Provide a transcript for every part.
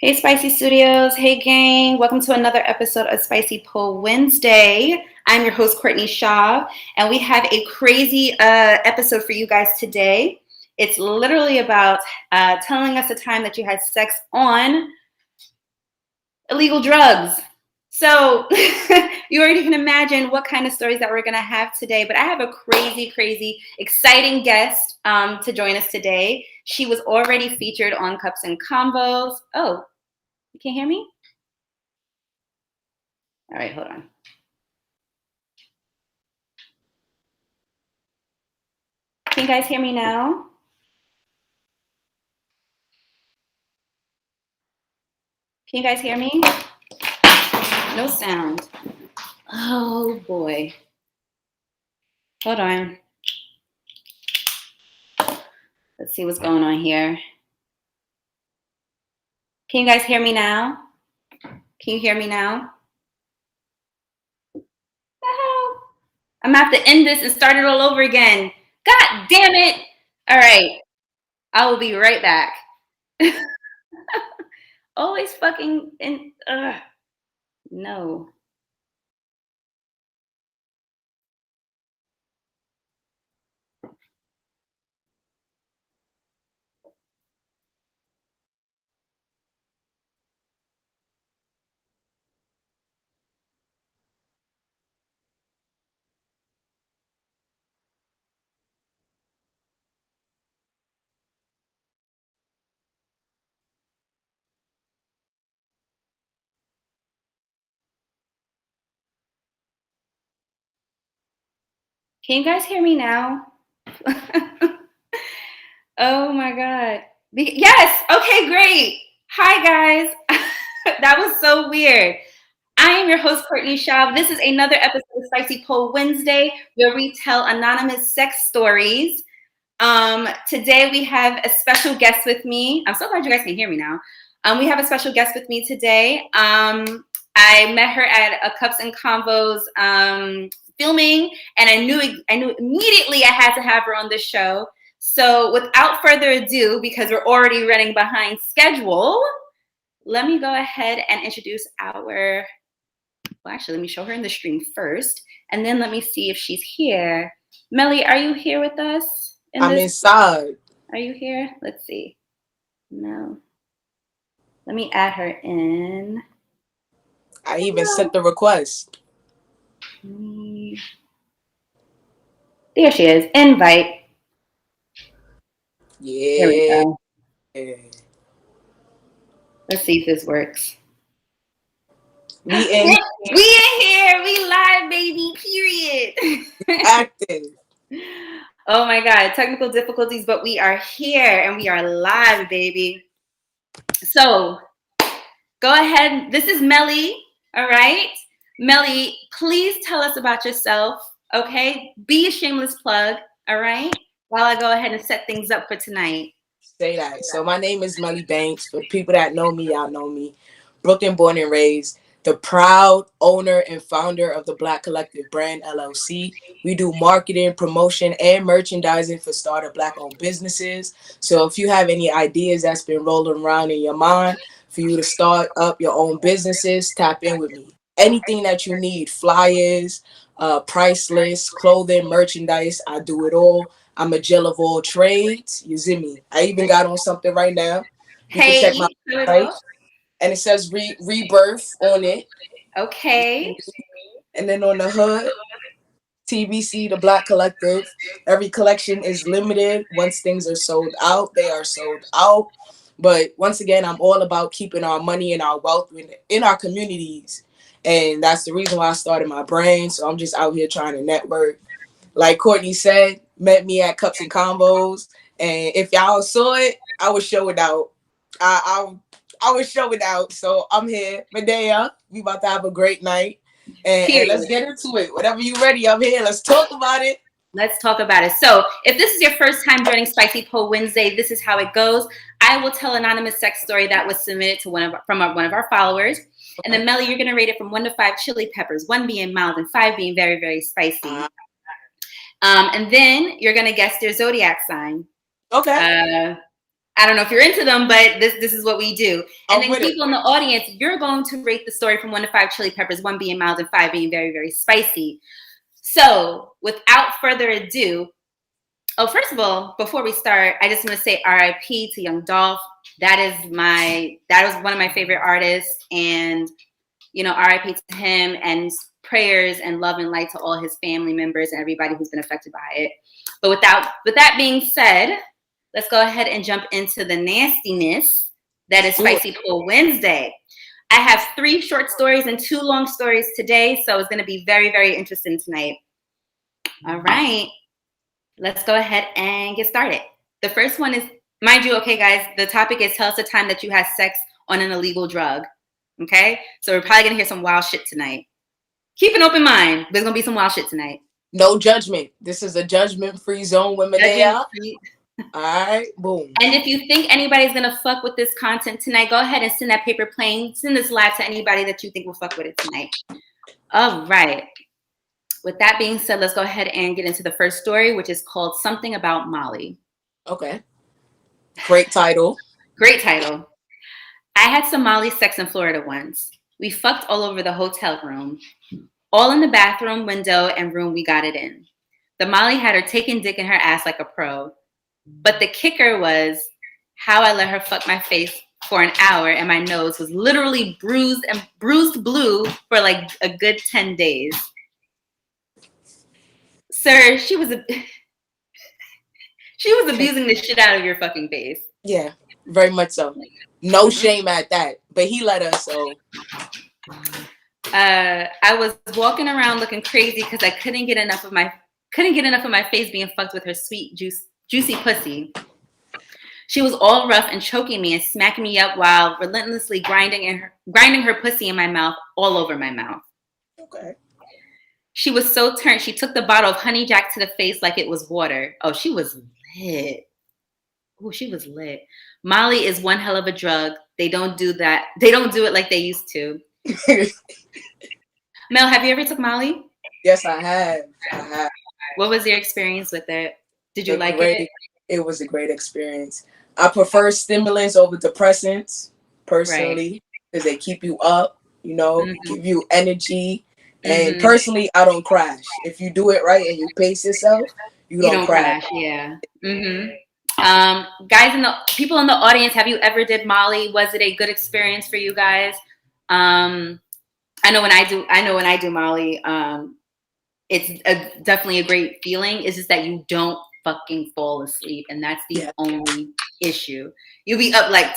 Hey, Spicy Studios. Hey, gang. Welcome to another episode of Spicy Poll Wednesday. I'm your host, Courtney Shaw, and we have a crazy episode for you guys today. It's literally about telling us a time that you had sex on illegal drugs. So you already can imagine what kind of stories that we're going to have today. But I have a crazy, exciting guest to join us today. She was already featured on Cups and Combos. Oh, you can't hear me? All right, hold on. Can you guys hear me now? Can you guys hear me? No sound. Oh, boy. Hold on. Let's see what's going on here. Can you guys hear me now? Can you hear me now? What the hell? I'm going to have to end this and start it all over again. God damn it. All right. I will be right back. Always fucking in. No. Can you guys hear me now? Oh my God. Yes. Okay, great. Hi, guys. That was so weird. I am your host, Courtney Shaw. This is another episode of Spicy Poll Wednesday, where we tell anonymous sex stories. Today we have a special guest with me. I'm so glad you guys can hear me now. We have a special guest with me today. I met her at a Cups and Combos filming, and I knew immediately I had to have her on this show. So without further ado, because we're already running behind schedule, let me go ahead and introduce well, actually, let me show her in the stream first, and then let me see if she's here. Melly, are you here with us? I'm inside. Are you here? Let's see. No. Let me add her in. I even sent the request. There she is. Invite. Yeah. There we go. Let's see if this works. We in here. We live, baby. Period. active. Oh my God. Technical difficulties, but we are here and we are live, baby. So go ahead. This is Melly. All right. Melly, please tell us about yourself. Okay. Be a shameless plug. All right. While I go ahead and set things up for tonight. Say that. So my name is Melly Banks. For people that know me, y'all know me. Brooklyn born and raised. The proud owner and founder of the Black Collective Brand LLC. We do marketing, promotion, and merchandising for startup Black-owned businesses. So if you have any ideas that's been rolling around in your mind for you to start up your own businesses, tap in with me. Anything that you need, flyers, price lists, clothing, merchandise, I do it all. I'm a Jill of all trades. You see me? I even got on something right now. You can check my website. And it says rebirth on it. Okay. And then on the hood, TBC, the Black Collective. Every collection is limited. Once things are sold out, they are sold out. But once again, I'm all about keeping our money and our wealth in our communities. And that's the reason why I started my brand. So I'm just out here trying to network. Like Courtney said, met me at Cups and Combos. And if y'all saw it, I was showing out. I was showing out. So I'm here. Medea, we about to have a great night. And let's get into it. Whenever you're ready, I'm here. Let's talk about it. Let's talk about it. So if this is your first time joining Spicy Poll Wednesday, this is how it goes. I will tell an anonymous sex story that was submitted to one of our followers. Okay. And then Melly, you're going to rate it from 1 to 5 chili peppers, 1 being mild and 5 being very, very spicy. And then you're going to guess their zodiac sign. Okay. I don't know if you're into them, but this is what we do. And I'm then with it. people in the audience, you're going to rate the story from 1 to 5 chili peppers, 1 being mild and 5 being very, very spicy. So without further ado, oh, first of all, before we start, I just want to say RIP to Young Dolph. That was one of my favorite artists, and RIP to him, and prayers and love and light to all his family members and everybody who's been affected by it. But with that being said, let's go ahead and jump into the nastiness that is Spicy Pool Wednesday. I have 3 short stories and 2 long stories today, so it's going to be very, very interesting tonight. All right, let's go ahead and get started. The first one is, mind you, okay, guys, the topic is tell us the time that you had sex on an illegal drug. Okay, so we're probably going to hear some wild shit tonight. Keep an open mind. There's going to be some wild shit tonight. No judgment. This is a judgment-free zone, women. They are. All right, boom. And if you think anybody's going to fuck with this content tonight, go ahead and send that paper plane. Send this live to anybody that you think will fuck with it tonight. All right. With that being said, let's go ahead and get into the first story, which is called Something About Molly. Okay. Great title. Great title. I had some Molly sex in Florida once. We fucked all over the hotel room, all in the bathroom, window, and room we got it in. The Molly had her taking dick in her ass like a pro. But the kicker was how I let her fuck my face for an hour, and my nose was literally bruised blue for like a good 10 days. Sir, she was abusing the shit out of your fucking face. Yeah, very much so. No shame at that. But he let us, so. I was walking around looking crazy because I couldn't get enough of my face being fucked with her sweet, juicy pussy. She was all rough and choking me and smacking me up while relentlessly grinding her pussy in my mouth, all over my mouth. Okay. She was so turned, she took the bottle of Honey Jack to the face like it was water. Oh, she was lit. Oh, she was lit. Molly is one hell of a drug. They don't do that. They don't do it like they used to. Mel, have you ever took Molly? Yes, I have. What was your experience with it? Did you like it? It was a great experience. I prefer stimulants over depressants, personally, because they keep you up, give you energy. And personally, I don't crash. If you do it right and you pace yourself, you don't crash. Yeah. Guys, people in the audience, have you ever did Molly? Was it a good experience for you guys? I know when I do Molly, it's definitely a great feeling. It's just that you don't fucking fall asleep, and that's the only issue. You'll be up like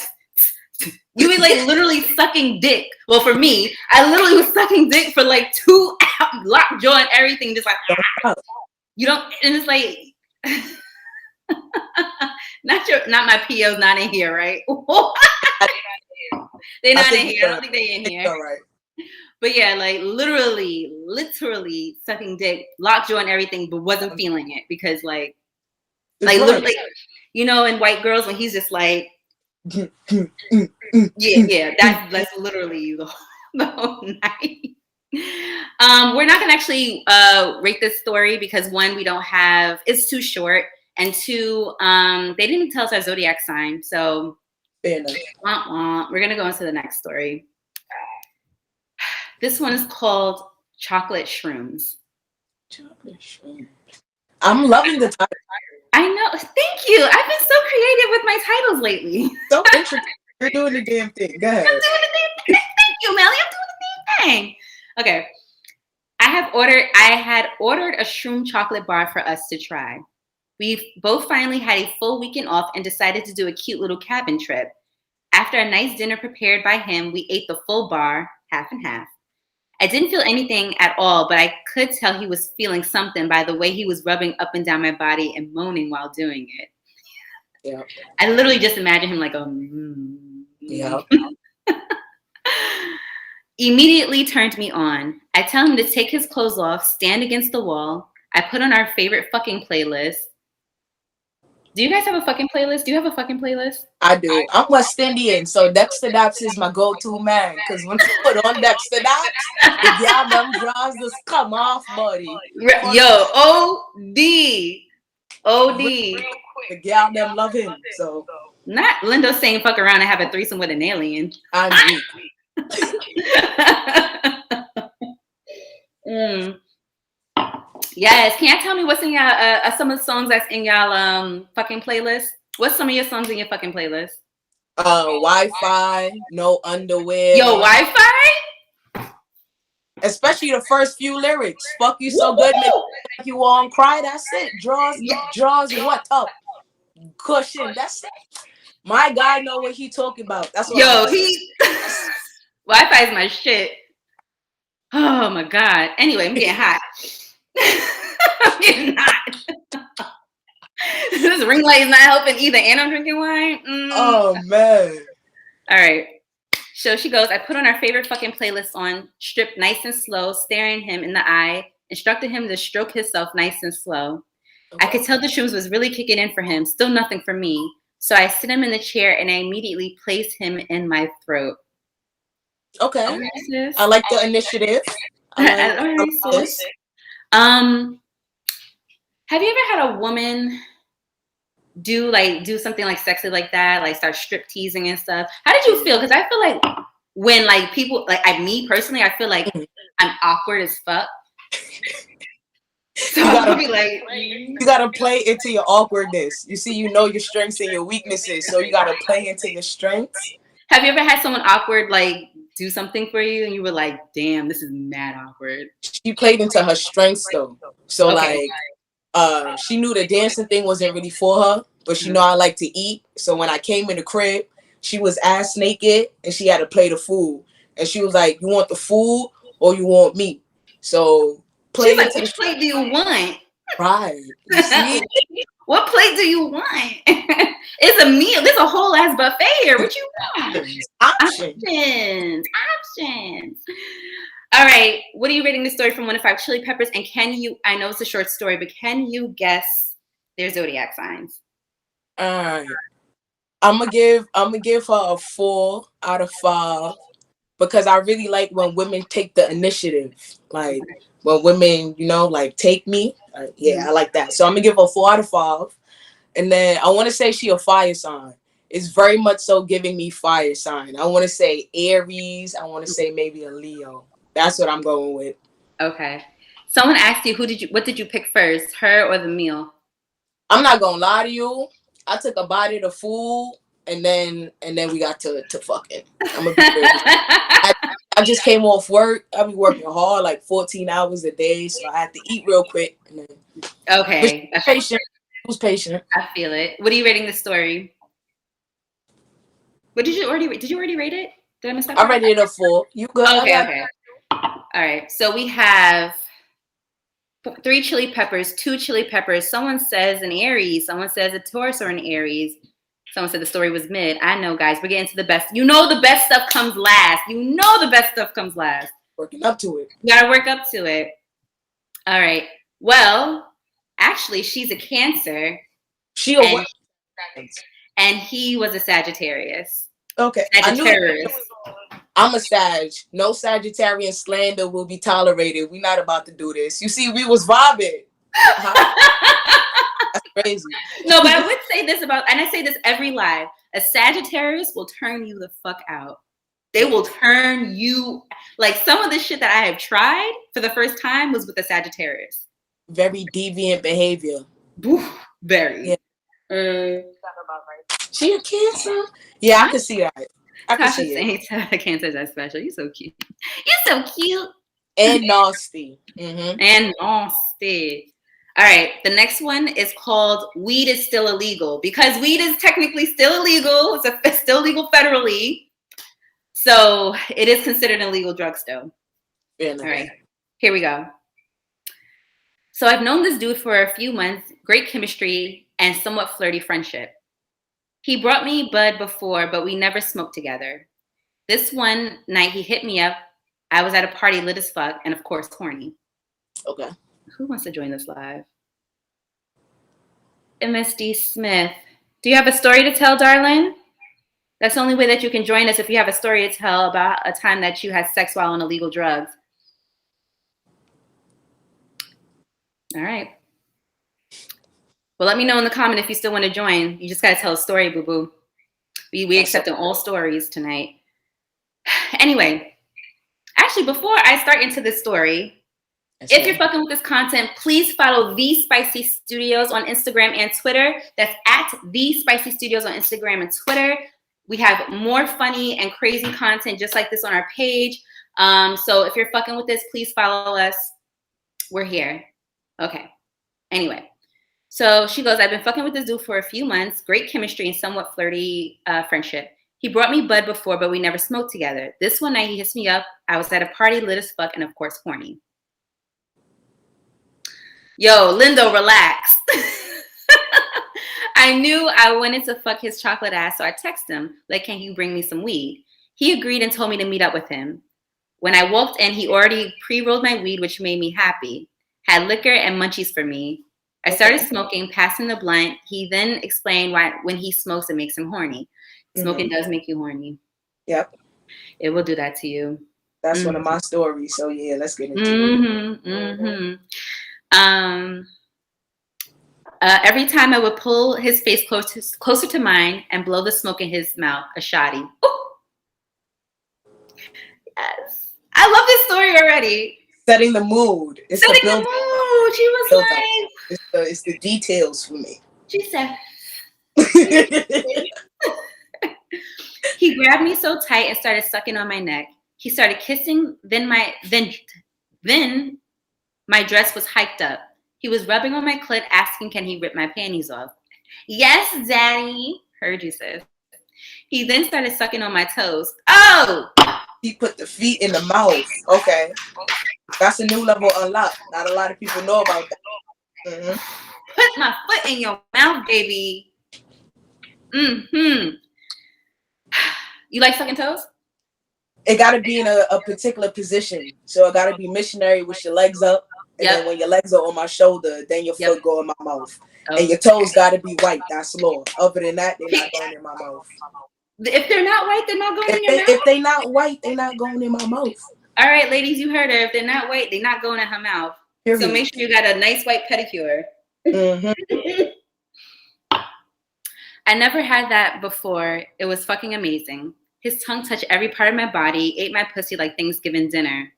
you be like literally sucking dick. Well, for me, I literally was sucking dick for like 2 hours, lockjaw and everything, just like you don't, and it's like not my PO's not in here, right? They're not in here. I don't think they're in here. All right. But yeah, like literally sucking dick, lockjaw and everything, but wasn't feeling it because like literally, in White Girls when he's just like, yeah, that's literally the whole night. We're not gonna actually rate this story because 1, we don't have, it's too short, and 2, they didn't even tell us our zodiac sign, so we're gonna go into the next story. This one is called Chocolate Shrooms. Chocolate Shrooms. I'm loving the title. I know. Thank you. I've been so creative with my titles lately. So interesting. You're doing the damn thing. Go ahead. I'm doing the damn thing. Thank you, Melly. I'm doing the damn thing. Okay. I had ordered a shroom chocolate bar for us to try. We both finally had a full weekend off and decided to do a cute little cabin trip. After a nice dinner prepared by him, we ate the full bar, half and half. I didn't feel anything at all, but I could tell he was feeling something by the way he was rubbing up and down my body and moaning while doing it. Yeah. I literally just imagine him like yeah. Immediately turned me on. I tell him to take his clothes off, stand against the wall. I put on our favorite fucking playlist. Do you guys have a fucking playlist? Do you have a fucking playlist? I do. I'm West Indian, so Dexter Daps is my go-to man. Because when you put on Dexter Daps, the gal them draws just come off, buddy. Yo, OD. The gal them love him. So Not Lindo saying fuck around and have a threesome with an alien. I'm weak. Yes. Can you tell me what's in y'all some of the songs that's in y'all fucking playlist? What's some of your songs in your fucking playlist? Wi-Fi, no underwear. Yo, Wi-Fi? Especially the first few lyrics. Fuck you so good, make you won't cry. That's it. Draws what up? Cushion. That's it. My guy know what he talking about. That's what Yo, I'm saying. Wi-Fi is my shit. Oh my god. Anyway, I'm getting hot. I'm getting hot. This ring light is not helping either, and I'm drinking wine. Oh man. All right. So she goes, I put on our favorite fucking playlist on, stripped nice and slow, staring him in the eye, instructed him to stroke himself nice and slow. Okay. I could tell the shrooms was really kicking in for him, still nothing for me. So I sit him in the chair and I immediately place him in my throat. Okay. Right, I like the initiative. I like this. Have you ever had a woman do something like sexy like that, like start strip teasing and stuff? How did you feel? Because I feel like when like people me personally, I feel like I'm awkward as fuck. So I'll be like, you gotta play into your awkwardness. You see, you know your strengths and your weaknesses, so you gotta play into your strengths. Have you ever had someone awkward like do something for you and you were like, damn, this is mad awkward? She played into her strengths though. So okay. She knew the dancing thing wasn't really for her, but she know I like to eat. So when I came in the crib, she was ass naked and she had to play the food. And she was like, you want the food or you want me? So she's like, which plate do you want? Right. You see? What plate do you want? It's a meal. There's a whole ass buffet here. What you want? Options. All right. What are you rating the story from 1 to 5 Chili Peppers? And can you, I know it's a short story, but can you guess their zodiac signs? All right. I'm gonna give her a 4 out of 5 because I really like when women take the initiative. Like when women, like take me. I like that. So I'm gonna give her a 4 out of 5. And then I want to say she a fire sign. It's very much so giving me fire sign. I want to say Aries. I want to say maybe a Leo. That's what I'm going with. Okay. Someone asked you, what did you pick first, her or the meal? I'm not gonna lie to you. I took a bite of the food and then we got to fucking. I'm gonna be I just came off work. I be working hard, like 14 hours a day, so I had to eat real quick. And then, okay. Patient. Who's patient? I feel it. What are you rating the story? What did you already rate it? Did I miss that? I rated it a 4. You good? Okay. All right. So we have 3 chili peppers, 2 chili peppers. Someone says an Aries. Someone says a Taurus or an Aries. Someone said the story was mid. I know, guys. We're getting to the best. The best stuff comes last. The best stuff comes last. Working up to it. You gotta work up to it. All right. Well, actually, she's a Cancer. And he was a Sagittarius. Okay. Sagittarius. I'm a Sag. No Sagittarian slander will be tolerated. We're not about to do this. You see, we was vibing. That's crazy. No, but I would say this about, and I say this every live, a Sagittarius will turn you the fuck out. They will turn you, like some of the shit that I have tried for the first time was with a Sagittarius. Very deviant behavior. Very. Yeah. She a Cancer? Yeah, I can see that. I can see it. Cancer is special. You're so cute. You're so cute. And nasty. Mm-hmm. And nasty. All right. The next one is called Weed is Still Illegal, because weed is technically still illegal. It's still legal federally. So it is considered an illegal drug still. All right. Here we go. So I've known this dude for a few months. Great chemistry and somewhat flirty friendship. He brought me bud before, but we never smoked together. This one night, he hit me up. I was at a party lit as fuck, and of course, horny. Okay. Who wants to join this live? MSD Smith. Do you have a story to tell, darling? That's the only way that you can join us, if you have a story to tell about a time that you had sex while on illegal drugs. All right. Well, let me know in the comment if you still want to join. You just got to tell a story, boo-boo. We accepting all stories tonight. Anyway, actually, before I start into this story, if you're fucking with this content, please follow The Spicy Studios on Instagram and Twitter. That's at The Spicy Studios on Instagram and Twitter. We have more funny and crazy content just like this on our page. So if you're fucking with this, please follow us. We're here. Okay. Anyway, so she goes, I've been fucking with this dude for a few months. Great chemistry and somewhat flirty friendship. He brought me bud before, but we never smoked together. This one night, he hits me up. I was at a party, lit as fuck, and of course, horny. Yo, Lindo, relax. I knew I wanted to fuck his chocolate ass, so I texted him, like, can you bring me some weed? He agreed and told me to meet up with him. When I walked in, he already pre-rolled my weed, which made me happy. Had liquor and munchies for me. I started smoking, passing the blunt. He then explained why when he smokes, it makes him horny. Smoking does make you horny. Yep. It will do that to you. That's one of my stories. So yeah, let's get into it. Every time I would pull his face closer to mine and blow the smoke in his mouth, a shotty. Ooh. Yes. I love this story already. Setting the mood. It's setting the mood. She was like, it's the details for me. She said, he grabbed me so tight and started sucking on my neck. He started kissing, then my dress was hiked up. He was rubbing on my clit, asking, can he rip my panties off? Yes, daddy. Heard you, sis. He then started sucking on my toes. Oh! He put the feet in the mouth. Okay. That's a new level unlocked. Not a lot of people know about that. Put my foot in your mouth, baby. You like sucking toes? It got to be in a particular position. So it got to be missionary with your legs up. And then when your legs are on my shoulder, then your foot go in my mouth. And your toes got to be white. That's law. Other than that, they're not going in my mouth. If they're not white, they're not going in your mouth? If they're not white, they're not going in my mouth. All right, ladies, you heard her. If they're not white, they're not going in her mouth. Period. So make sure you got a nice white pedicure. I never had that before. It was fucking amazing. His tongue touched every part of my body, ate my pussy like Thanksgiving dinner,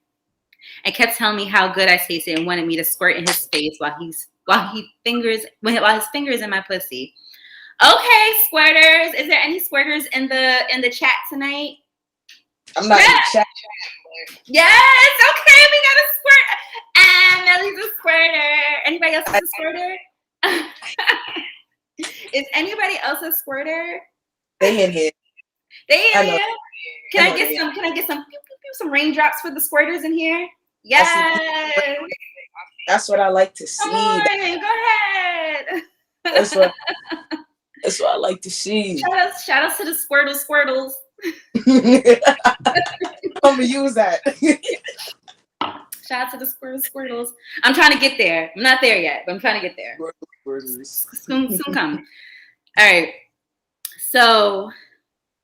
and kept telling me how good I tasted and wanted me to squirt in his face while his fingers in my pussy. Okay, squirters. Is there any squirters in the chat tonight? I'm not in the chat. Yes. Okay, we got a squirt. And Nellie's a squirter. Anybody else is a squirter? Is anybody else a squirter? They in here. They in here. Can I get some raindrops for the squirters in here? Yes. That's what I like to see. Come on, go ahead. That's what I like to see. Shout outs to the squirtles. I'm gonna use that. Shout out to the squirtles. I'm trying to get there. I'm not there yet, but I'm trying to get there. Soon come. All right. So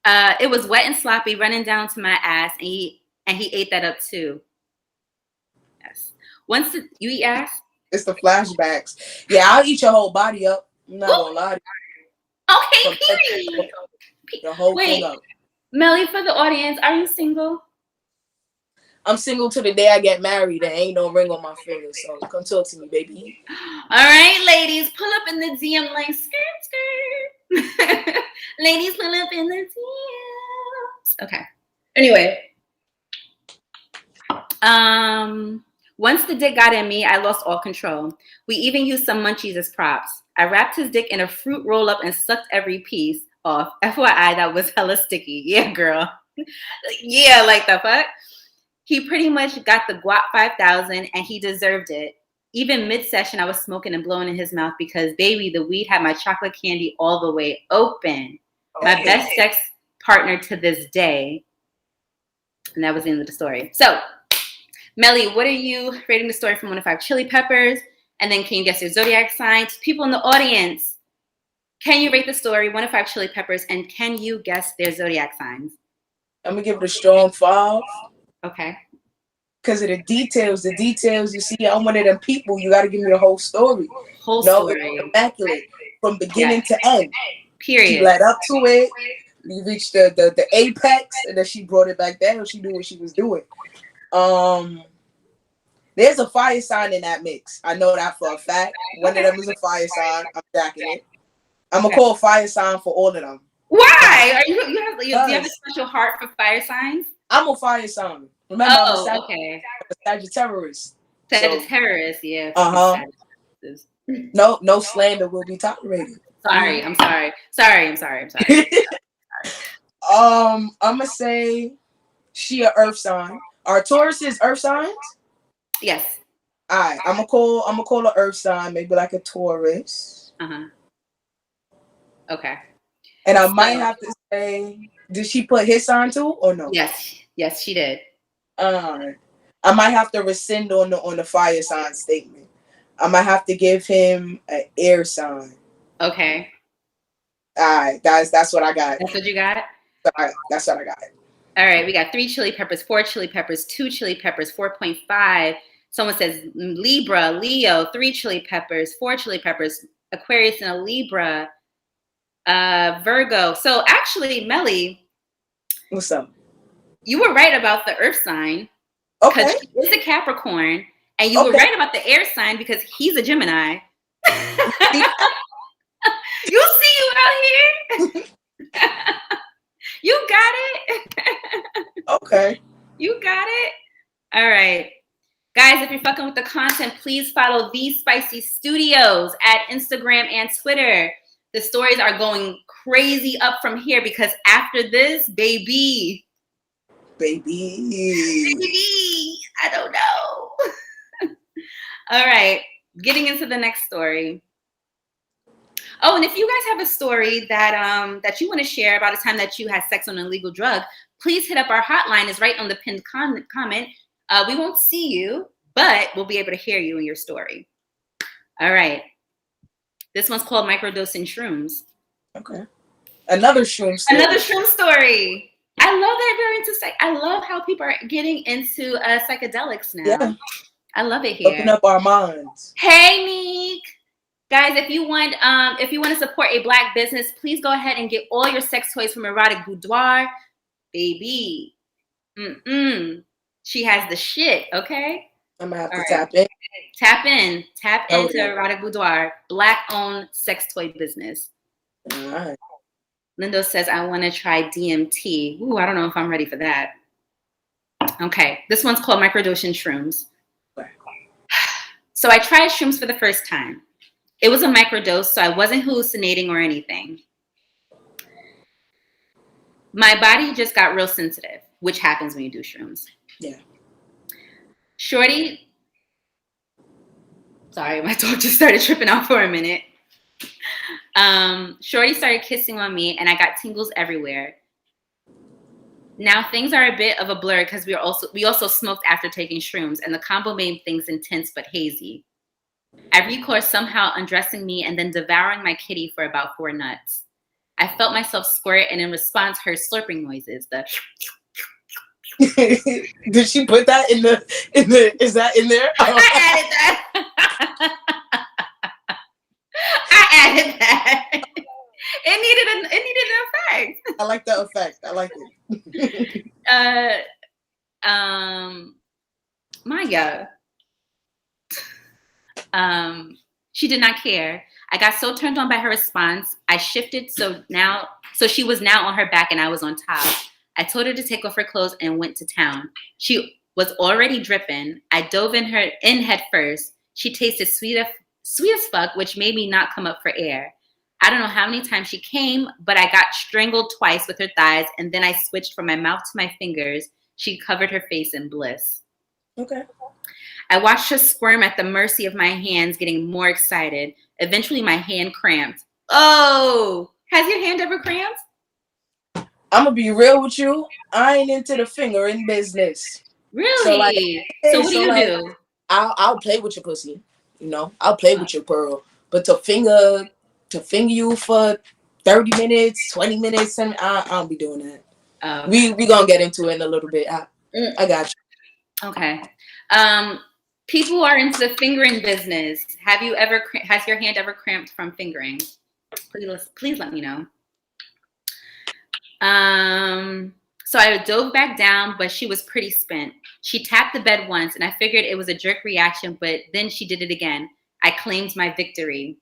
it was wet and sloppy, running down to my ass, and he ate that up too. Yes. You eat ass? It's the flashbacks. Yeah, I'll eat your whole body up. I'm not gonna lie. Okay, period. The whole thing up. Melly, for the audience, are you single? I'm single till the day I get married. There ain't no ring on my finger, so come talk to me, baby. All right, ladies, pull up in the DM like skirt. Ladies, pull up in the DMs. Okay. Anyway. Once the dick got in me, I lost all control. We even used some munchies as props. I wrapped his dick in a fruit roll-up and sucked every piece off. FYI, that was hella sticky. Yeah, girl. Yeah, like the fuck? He pretty much got the guap 5,000 and he deserved it. Even mid-session, I was smoking and blowing in his mouth because, baby, the weed had my chocolate candy all the way open. My best sex partner to this day. And that was the end of the story. So, Melly, what are you rating the story from 1 to 5 Chili Peppers? And then can you guess your zodiac signs? People in the audience, can you rate the story 1 to 5 Chili Peppers? And can you guess their zodiac signs? I'm going to give it a strong 5. Okay. Because of the details. You see, I'm one of them people. You got to give me the whole story. Story. Immaculate. From beginning to end. Period. She led up to it. We reached the apex, and then she brought it back down. She knew what she was doing. There's a fire sign in that mix. I know that for a fact. One of them is a fire sign. I'm jacking it. I'm gonna call fire sign for all of them. Why? Do you have a special heart for fire signs? I'm a fire sign. Remember, I'm a okay. Sagittarius. Sagittarius, so, yeah. No slander will be tolerated. Sorry, I'm sorry. I'm sorry. I'm gonna say she a earth sign. Are Tauruses earth signs? Yes. All right, I'm gonna call an earth sign, maybe like a Taurus. Okay. And I might have to say, did she put his sign too, or no? Yes, she did. I might have to rescind on the fire sign statement. I might have to give him an air sign. Okay. All right, that's what I got. That's what you got? All right, that's what I got. All right, we got 3 chili peppers, 4 chili peppers, 2 chili peppers, 4.5. Someone says Libra, Leo, 3 chili peppers, 4 chili peppers, Aquarius and a Libra, Virgo. So actually, Melly, what's up? You were right about the earth sign. Okay. Because she is a Capricorn. And you were right about the air sign because he's a Gemini. You see you out here. You got it. Okay. You got it. All right. Guys, if you're fucking with the content, please follow These Spicy Studios at Instagram and Twitter. The stories are going crazy up from here because after this, baby, I don't know. All right. Getting into the next story. Oh, and if you guys have a story that you want to share about a time that you had sex on an illegal drug, please hit up our hotline. It's right on the pinned comment. We won't see you, but we'll be able to hear you in your story. All right. This one's called Microdosing Shrooms. Okay. Another shroom story. Another shroom story. I love that we're into I love how people are getting into psychedelics now. Yeah. I love it here. Open up our minds. Hey, Meek. Guys, if you want to support a Black business, please go ahead and get all your sex toys from Erotic Boudoir. Baby. She has the shit, okay? I'm going to have to tap in. Tap into Erotic Boudoir. Black-owned sex toy business. All right. Lindo says, I want to try DMT. Ooh, I don't know if I'm ready for that. Okay, this one's called Microdosing Shrooms. So I tried shrooms for the first time. It was a microdose, so I wasn't hallucinating or anything. My body just got real sensitive, which happens when you do shrooms. Yeah. Shorty, sorry, my dog just started tripping out for a minute. Shorty started kissing on me and I got tingles everywhere. Now things are a bit of a blur because we also smoked after taking shrooms and the combo made things intense but hazy. I recall somehow undressing me and then devouring my kitty for about 4 nuts. I felt myself squirt and in response heard slurping noises. Did she put that in the is that in there? Oh. I added that. I added that. It needed an effect. I like that effect. I like it. Maya. She did not care. I got so turned on by her response. I shifted so she was now on her back and I was on top. I told her to take off her clothes and went to town. She was already dripping. I dove in head first. She tasted sweet as fuck, which made me not come up for air. I don't know how many times she came, but I got strangled twice with her thighs, and then I switched from my mouth to my fingers. She covered her face in bliss. Okay. I watched her squirm at the mercy of my hands, getting more excited. Eventually, my hand cramped. Oh, has your hand ever cramped? I'm going to be real with you. I ain't into the fingering business. Really? So what do you do? I'll play with your pussy. You know, I'll play with your pearl. But to finger you for 30 minutes, 20 minutes, and I don't be doing that. Okay. We gonna get into it in a little bit. I got you. Okay. People who are into the fingering business, has your hand ever cramped from fingering? Please let me know. So I dove back down, but she was pretty spent. She tapped the bed once, and I figured it was a jerk reaction, but then she did it again. I claimed my victory.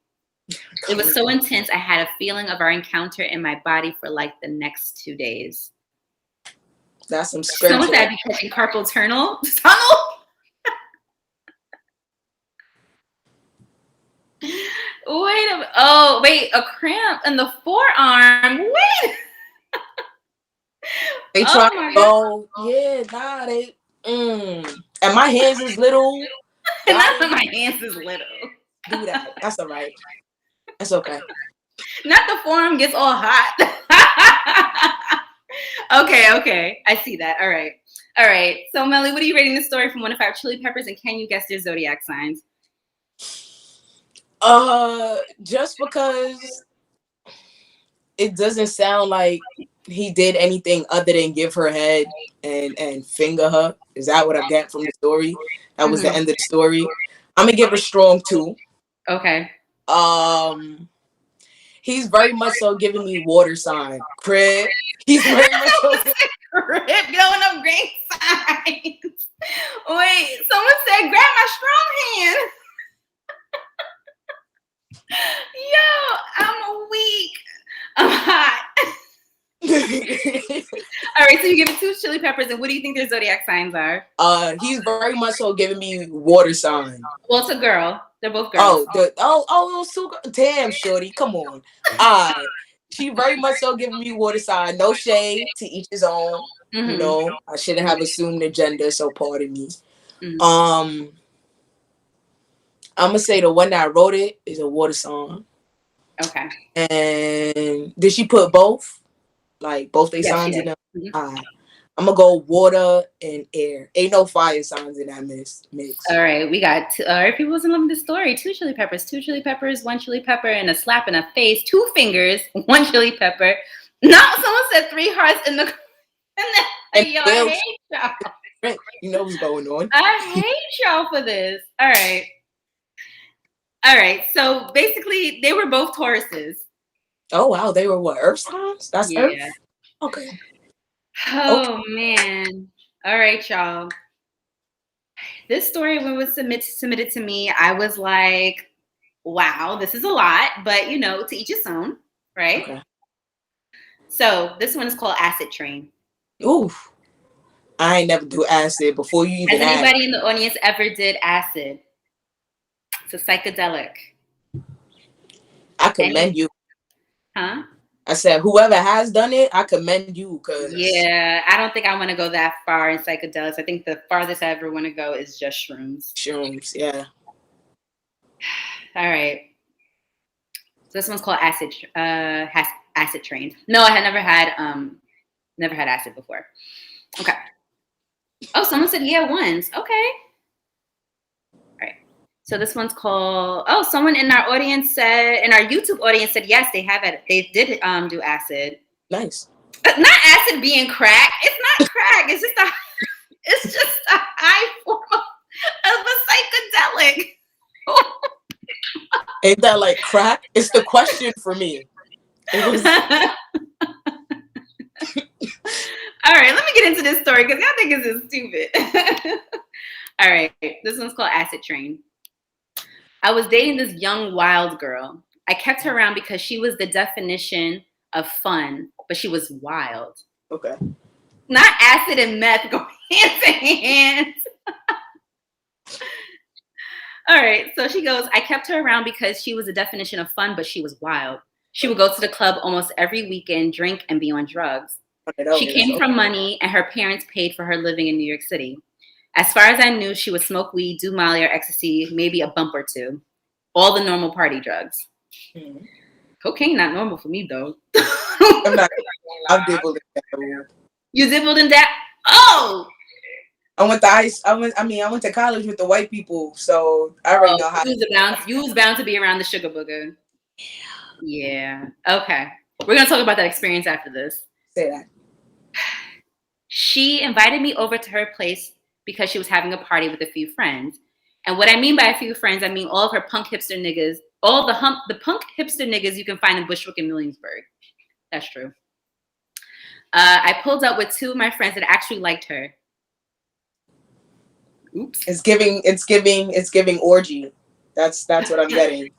It was so intense, I had a feeling of our encounter in my body for like the next 2 days. That's some So was spiritual. that be catching carpal tunnel? Tunnel? Wait, a cramp in the forearm. Wait. They Oh try my to go, yeah, nah, they, and my hands is little. God. Y'all Not didn't my hands is little. do that. That's all right. That's okay. Not the forearm gets all hot. Okay. I see that. All right. So, Melly, what are you rating this story from 1 to 5 Chili Peppers, and can you guess their zodiac signs? Just because it doesn't sound like he did anything other than give her head and finger her. Is that what I get from the story? That was the end of the story. I'm gonna give her strong 2. Okay. He's very much so giving me water sign. Crib. He's very much so Crib, going up green signs. Wait, someone said grab my strong hand. Yo, I'm weak. I'm hot. All right, so you give it 2 Chili Peppers, and what do you think their zodiac signs are? He's very much so giving me water sign. Well, it's a girl. They're both girls. Damn, shorty, come on. She very much so giving me water sign. No shade, to each his own. You know, I shouldn't have assumed the gender, so pardon me. I'm gonna say the one that wrote it is a water sign. Okay. And did she put both? Like both they signs in them? I'm gonna go water and air. Ain't no fire signs in that mix. All right, we got all right. People wasn't loving the story. 2 Chili Peppers, 2 Chili Peppers, 1 Chili Pepper, and a slap in the face. 2 fingers, 1 Chili Pepper. No, someone said 3 hearts in the. I hate y'all. You know what's going on. I hate y'all for this. All right. So basically, they were both Tauruses. Oh wow, they were what, Earth signs? That's Earth. Okay. Oh man. All right, y'all. This story, when it was submitted to me, I was like, wow, this is a lot, but you know, to each his own, right? Okay. So this one is called Acid Train. Ooh. I ain't never do acid before you even. Has anybody in the audience ever did acid? It's a psychedelic. I commend you. Huh? I said, whoever has done it, I commend you. Yeah, I don't think I want to go that far in psychedelics. I think the farthest I ever want to go is just shrooms. Shrooms, yeah. All right. So this one's called Acid Train. No, I had never had acid before. Okay. Oh, someone said yeah once. Okay. All right. So this one's called. Oh, someone in our YouTube audience said yes, they have it. They did do acid. Nice. Not acid being crack. It's not crack. It's just a high form of a psychedelic. Ain't that like crack? It's the question for me. All right, let me get into this story because y'all think this is stupid. All right, this one's called Acid Train. I was dating this young, wild girl. I kept her around because she was the definition of fun, but she was wild. Okay. Not acid and meth go hand in hand. All right, so she goes, I kept her around because she was the definition of fun, but she was wild. She would go to the club almost every weekend, drink, and be on drugs. She came from money, and her parents paid for her living in New York City. As far as I knew, she would smoke weed, do Molly or ecstasy, maybe a bump or two. All the normal party drugs. Mm-hmm. Cocaine not normal for me, though. I've dibbled in that. You dibbled in that? Oh! I went to college with the white people, so I already know how. You was bound to be around the sugar booger. Yeah. Okay. We're gonna talk about that experience after this. Say that. She invited me over to her place because she was having a party with a few friends. And what I mean by a few friends, I mean all of her punk hipster niggas, all the punk hipster niggas you can find in Bushwick and Williamsburg. That's true. I pulled up with 2 of my friends that actually liked her. Oops. It's giving orgy. That's what I'm getting.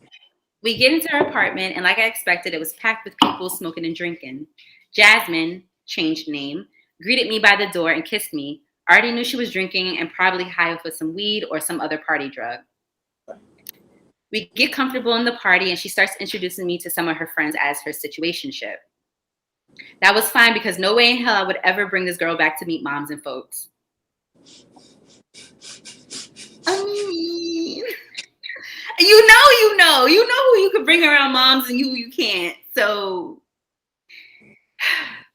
We get into her apartment, and like I expected, it was packed with people smoking and drinking. Jasmine, changed name, greeted me by the door and kissed me. I already knew she was drinking and probably high with some weed or some other party drug. We get comfortable in the party, and she starts introducing me to some of her friends as her situationship. That was fine because no way in hell I would ever bring this girl back to meet moms and folks. I mean, you know who you could bring around moms and who you can't. So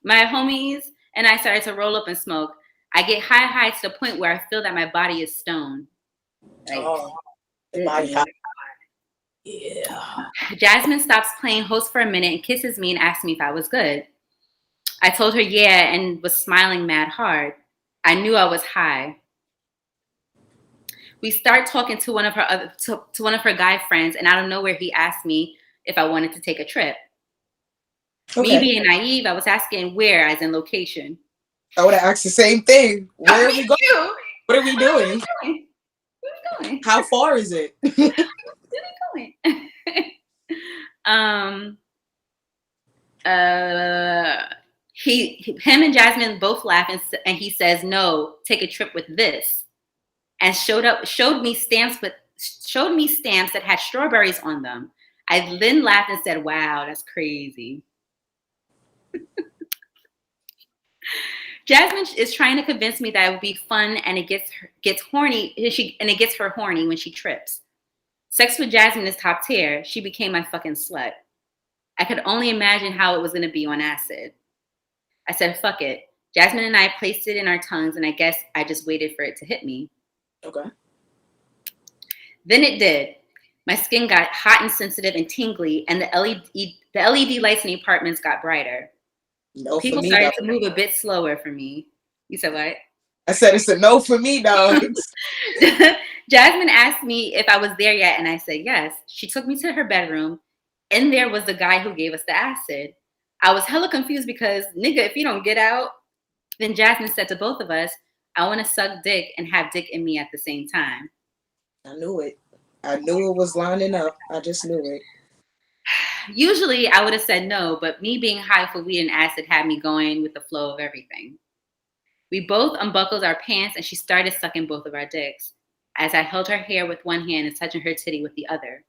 my homies and I started to roll up and smoke. I get high to the point where I feel that my body is stoned. The body high. Yeah. Jasmine stops playing host for a minute and kisses me and asks me if I was good. I told her yeah and was smiling mad hard. I knew I was high. We start talking to one of her guy friends, and out of nowhere he asked me if I wanted to take a trip. Okay. Me being naive, I was asking where, as in location. I would have asked the same thing. Where are we going? What are we doing? Where are we going? How far is it? Where are we going? Him and Jasmine both laugh, and he says, "No, take a trip with this," and showed me stamps that had strawberries on them. I then laughed and said, "Wow, that's crazy." Jasmine is trying to convince me that it would be fun, and it gets horny. It gets her horny when she trips. Sex with Jasmine is top tier. She became my fucking slut. I could only imagine how it was going to be on acid. I said, "Fuck it." Jasmine and I placed it in our tongues, and I guess I just waited for it to hit me. Okay. Then it did. My skin got hot and sensitive and tingly, and the LED lights in the apartments got brighter. No, people started to move a bit slower for me. You said what? I said it's a no for me, dog. Jasmine asked me if I was there yet, and I said yes. She took me to her bedroom. In there was the guy who gave us the acid. I was hella confused because, nigga, if you don't get out, then Jasmine said to both of us, "I want to suck dick and have dick in me at the same time." I knew it. I knew it was lining up. I just knew it. Usually I would have said no, but me being high for weed and acid had me going with the flow of everything. We both unbuckled our pants and she started sucking both of our dicks. As I held her hair with one hand and touching her titty with the other.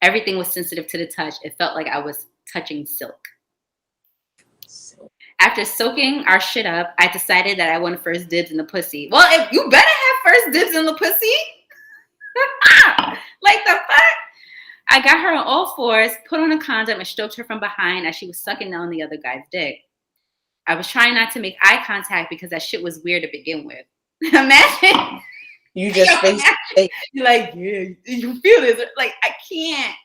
Everything was sensitive to the touch. It felt like I was touching silk. After soaking our shit up, I decided that I wanted first dibs in the pussy. Well, if you better have first dibs in the pussy. Like the fuck? I got her on all fours, put on a condom, and stroked her from behind as she was sucking down the other guy's dick. I was trying not to make eye contact because that shit was weird to begin with. Imagine. You just face You're like, yeah, you feel this. Like, I can't.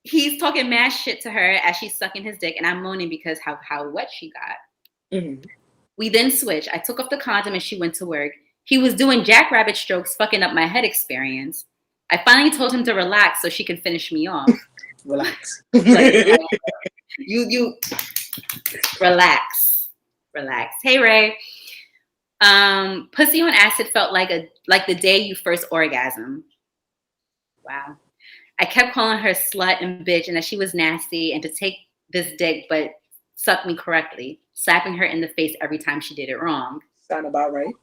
He's talking mad shit to her as she's sucking his dick, and I'm moaning because how wet she got. Mm-hmm. We then switched. I took off the condom and she went to work. He was doing jackrabbit strokes, fucking up my head experience. I finally told him to relax so she could finish me off. Relax. You relax. Hey, Ray. Pussy on acid felt like the day you first orgasm. Wow. I kept calling her slut and bitch and that she was nasty and to take this dick but suck me correctly, slapping her in the face every time she did it wrong. Sound about right.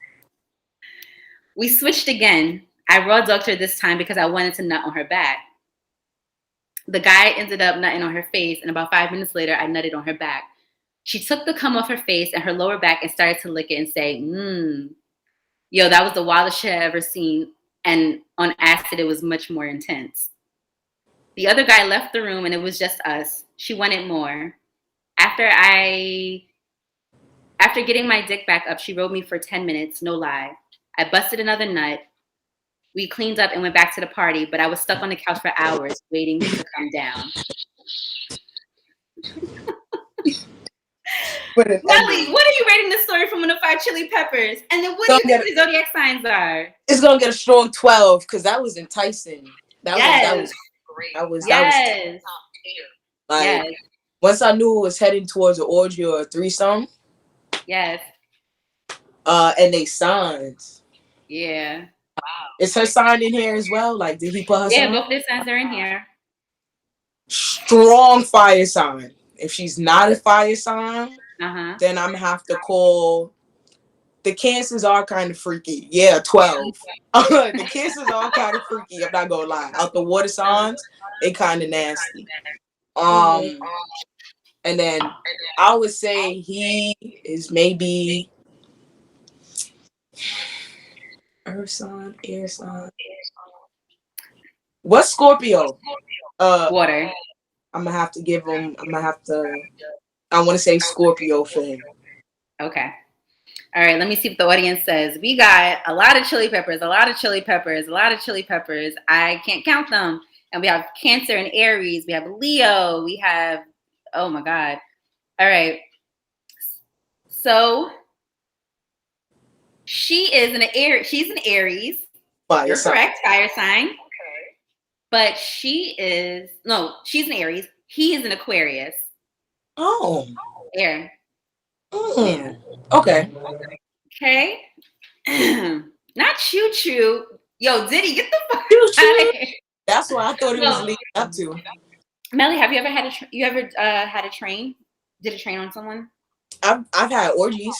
We switched again. I raw dogged her this time because I wanted to nut on her back. The guy ended up nutting on her face, and about 5 minutes later, I nutted on her back. She took the cum off her face and her lower back and started to lick it and say, Yo, that was the wildest shit I ever seen. And on acid, it was much more intense. The other guy left the room and it was just us. She wanted more. After getting my dick back up, she rode me for 10 minutes, no lie. I busted another nut. We cleaned up and went back to the party, but I was stuck on the couch for hours waiting to come down. Nelly, what are you rating this story from 1 to 5 Chili Peppers? And then what do you think the zodiac signs are? It's gonna get a strong 12 because that was enticing. That was great. That was Like Yes. once I knew it was heading towards an orgy or a threesome, Yes. and they signed. Yeah. Is her sign in here as well? Like, did he put her Yeah, sign? both their signs are in here. Strong fire sign. If she's not a fire sign, Uh-huh. then I'm gonna have to call. The cancers are kind of freaky. Yeah, 12. The cancers are kind of freaky. I'm not gonna lie. Out the water signs, they kind of nasty. Mhm. Um, and then I would say he is maybe earth sign, air sign. What's Scorpio? Uh, Water. I'm gonna have to give him. I'm gonna have to. I want to say Scorpio for him. Okay. All right, let me see what the audience says. We got a lot of chili peppers, a lot of chili peppers, a lot of chili peppers. I can't count them. And we have Cancer and Aries. We have Leo. We have, oh my God. All right. So she is an Aries. She's an Aries. Fire You're sign. correct, fire sign. But she's an Aries. He is an Aquarius. Oh. Air. Yeah. Okay. Okay. Not choo choo. Yo, Diddy, get the fuck Choo out of choo. here. That's what I thought it was No. leading up to. Melly, have you ever had a train? Did a train on someone? I've had orgies.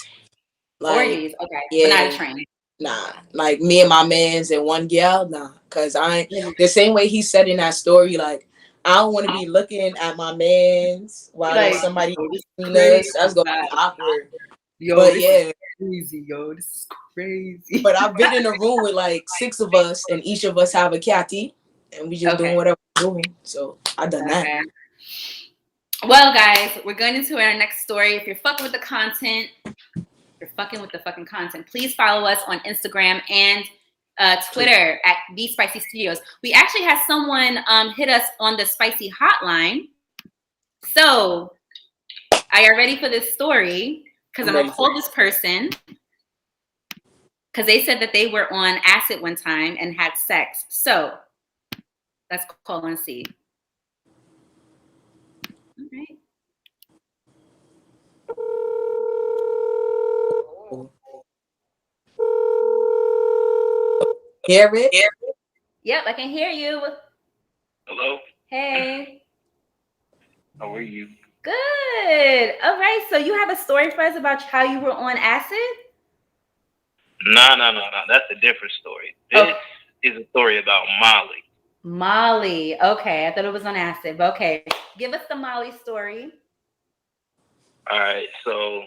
Like, Orgies, okay, but not a yeah, train. nah. Like me and my mans and one gal, nah. Cause I ain't Like, the same way he said in that story, like I don't want to be looking at my mans while there's somebody yo, this is between crazy. us. That's gonna God. be awkward. Yo, But this is yeah. crazy. Yo, this is crazy. But I've been in a room with like 6 of us and each of us have a catty and we just doing Okay. whatever we're doing. So I done that. Okay. Well, guys, we're going into our next story. If you're fucking with the content, you're fucking with the fucking content. Please follow us on Instagram and Twitter at The Spicy Studios. We actually had someone hit us on the Spicy Hotline. So, are you ready for this story? Because I'm going to call this person because they said that they were on acid one time and had sex. So, let's call and see. All right. Hear it? Yep, I can hear you. Hello. Hey. How are you? Good. All right. So you have a story for us about how you were on acid? No. That's a different story. This is a story about Molly. Molly. Okay. I thought it was on acid. But okay. Give us the Molly story. All right. So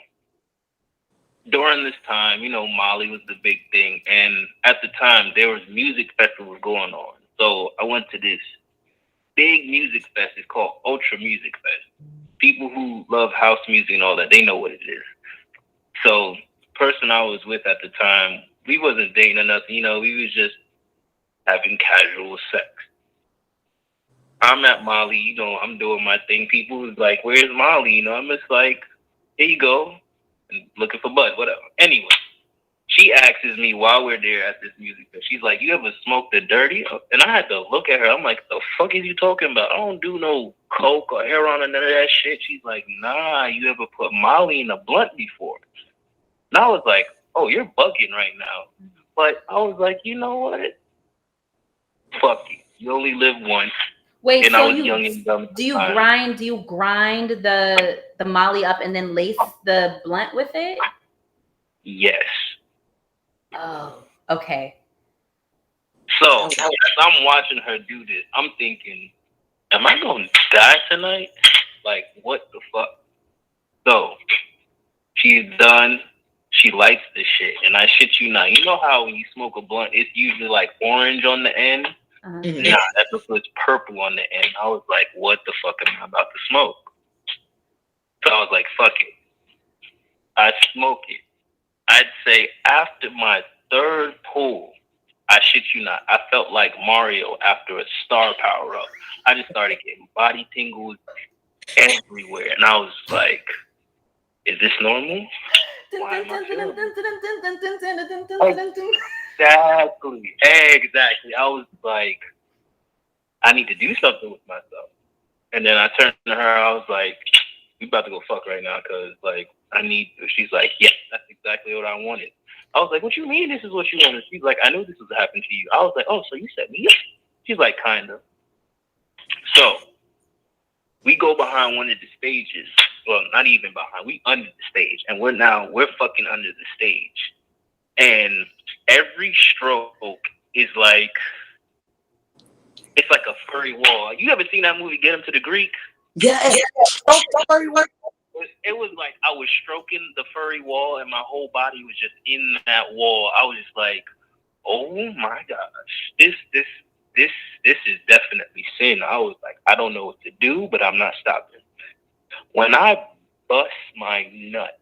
during this time, Molly was the big thing. And at the time, there was music festivals going on. So I went to this big music fest. It's called Ultra Music Fest. People who love house music and all that, they know what it is. So the person I was with at the time, we wasn't dating or nothing. We was just having casual sex. I'm at Molly, I'm doing my thing. People was like, "Where's Molly?" I'm just like, "Here you go," and looking for bud, whatever. Anyway, she asks me while we're there at this music fest. She's like, "You ever smoked the dirty?" And I had to look at her. I'm like, "The fuck is you talking about? I don't do no coke or heroin or none of that shit." She's like, "Nah, you ever put Molly in a blunt before?" And I was like, "Oh, you're bugging right now." But I was like, you know what? Fuck you. You only live once. Wait, and so I was young and dumb. do you grind the Molly up and then lace the blunt with it? Yes. Oh, okay. So as I'm watching her do this, I'm thinking, am I gonna die tonight? Like, what the fuck? So she's done. She lights the shit, and I shit you not. You know how when you smoke a blunt, it's usually like orange on the end. Uh-huh. Nah, it's purple on the end. I was like, what the fuck am I about to smoke? So I was like, fuck it. I smoke it. I'd say after my third pull, I shit you not, I felt like Mario after a star power up. I just started getting body tingles everywhere. And I was like, is this normal? Why am I feeling Exactly. I was like, I need to do something with myself. And then I turned to her. I was like, "We about to go fuck right now, cause like I need." She's like, "Yeah, that's exactly what I wanted." I was like, "What you mean? This is what you wanted?" She's like, "I knew this was happening to you." I was like, "Oh, so you set me up?" She's like, "Kind of." So we go behind one of the stages. Well, not even behind. We under the stage, and we're fucking under the stage, and every stroke is like it's like a furry wall. You ever seen that movie Get Him to the Greek? Yes. It was like I was stroking the furry wall, and my whole body was just in that wall. I was just like, "Oh my gosh, this is definitely sin." I was like, I don't know what to do, but I'm not stopping. When I bust my nut,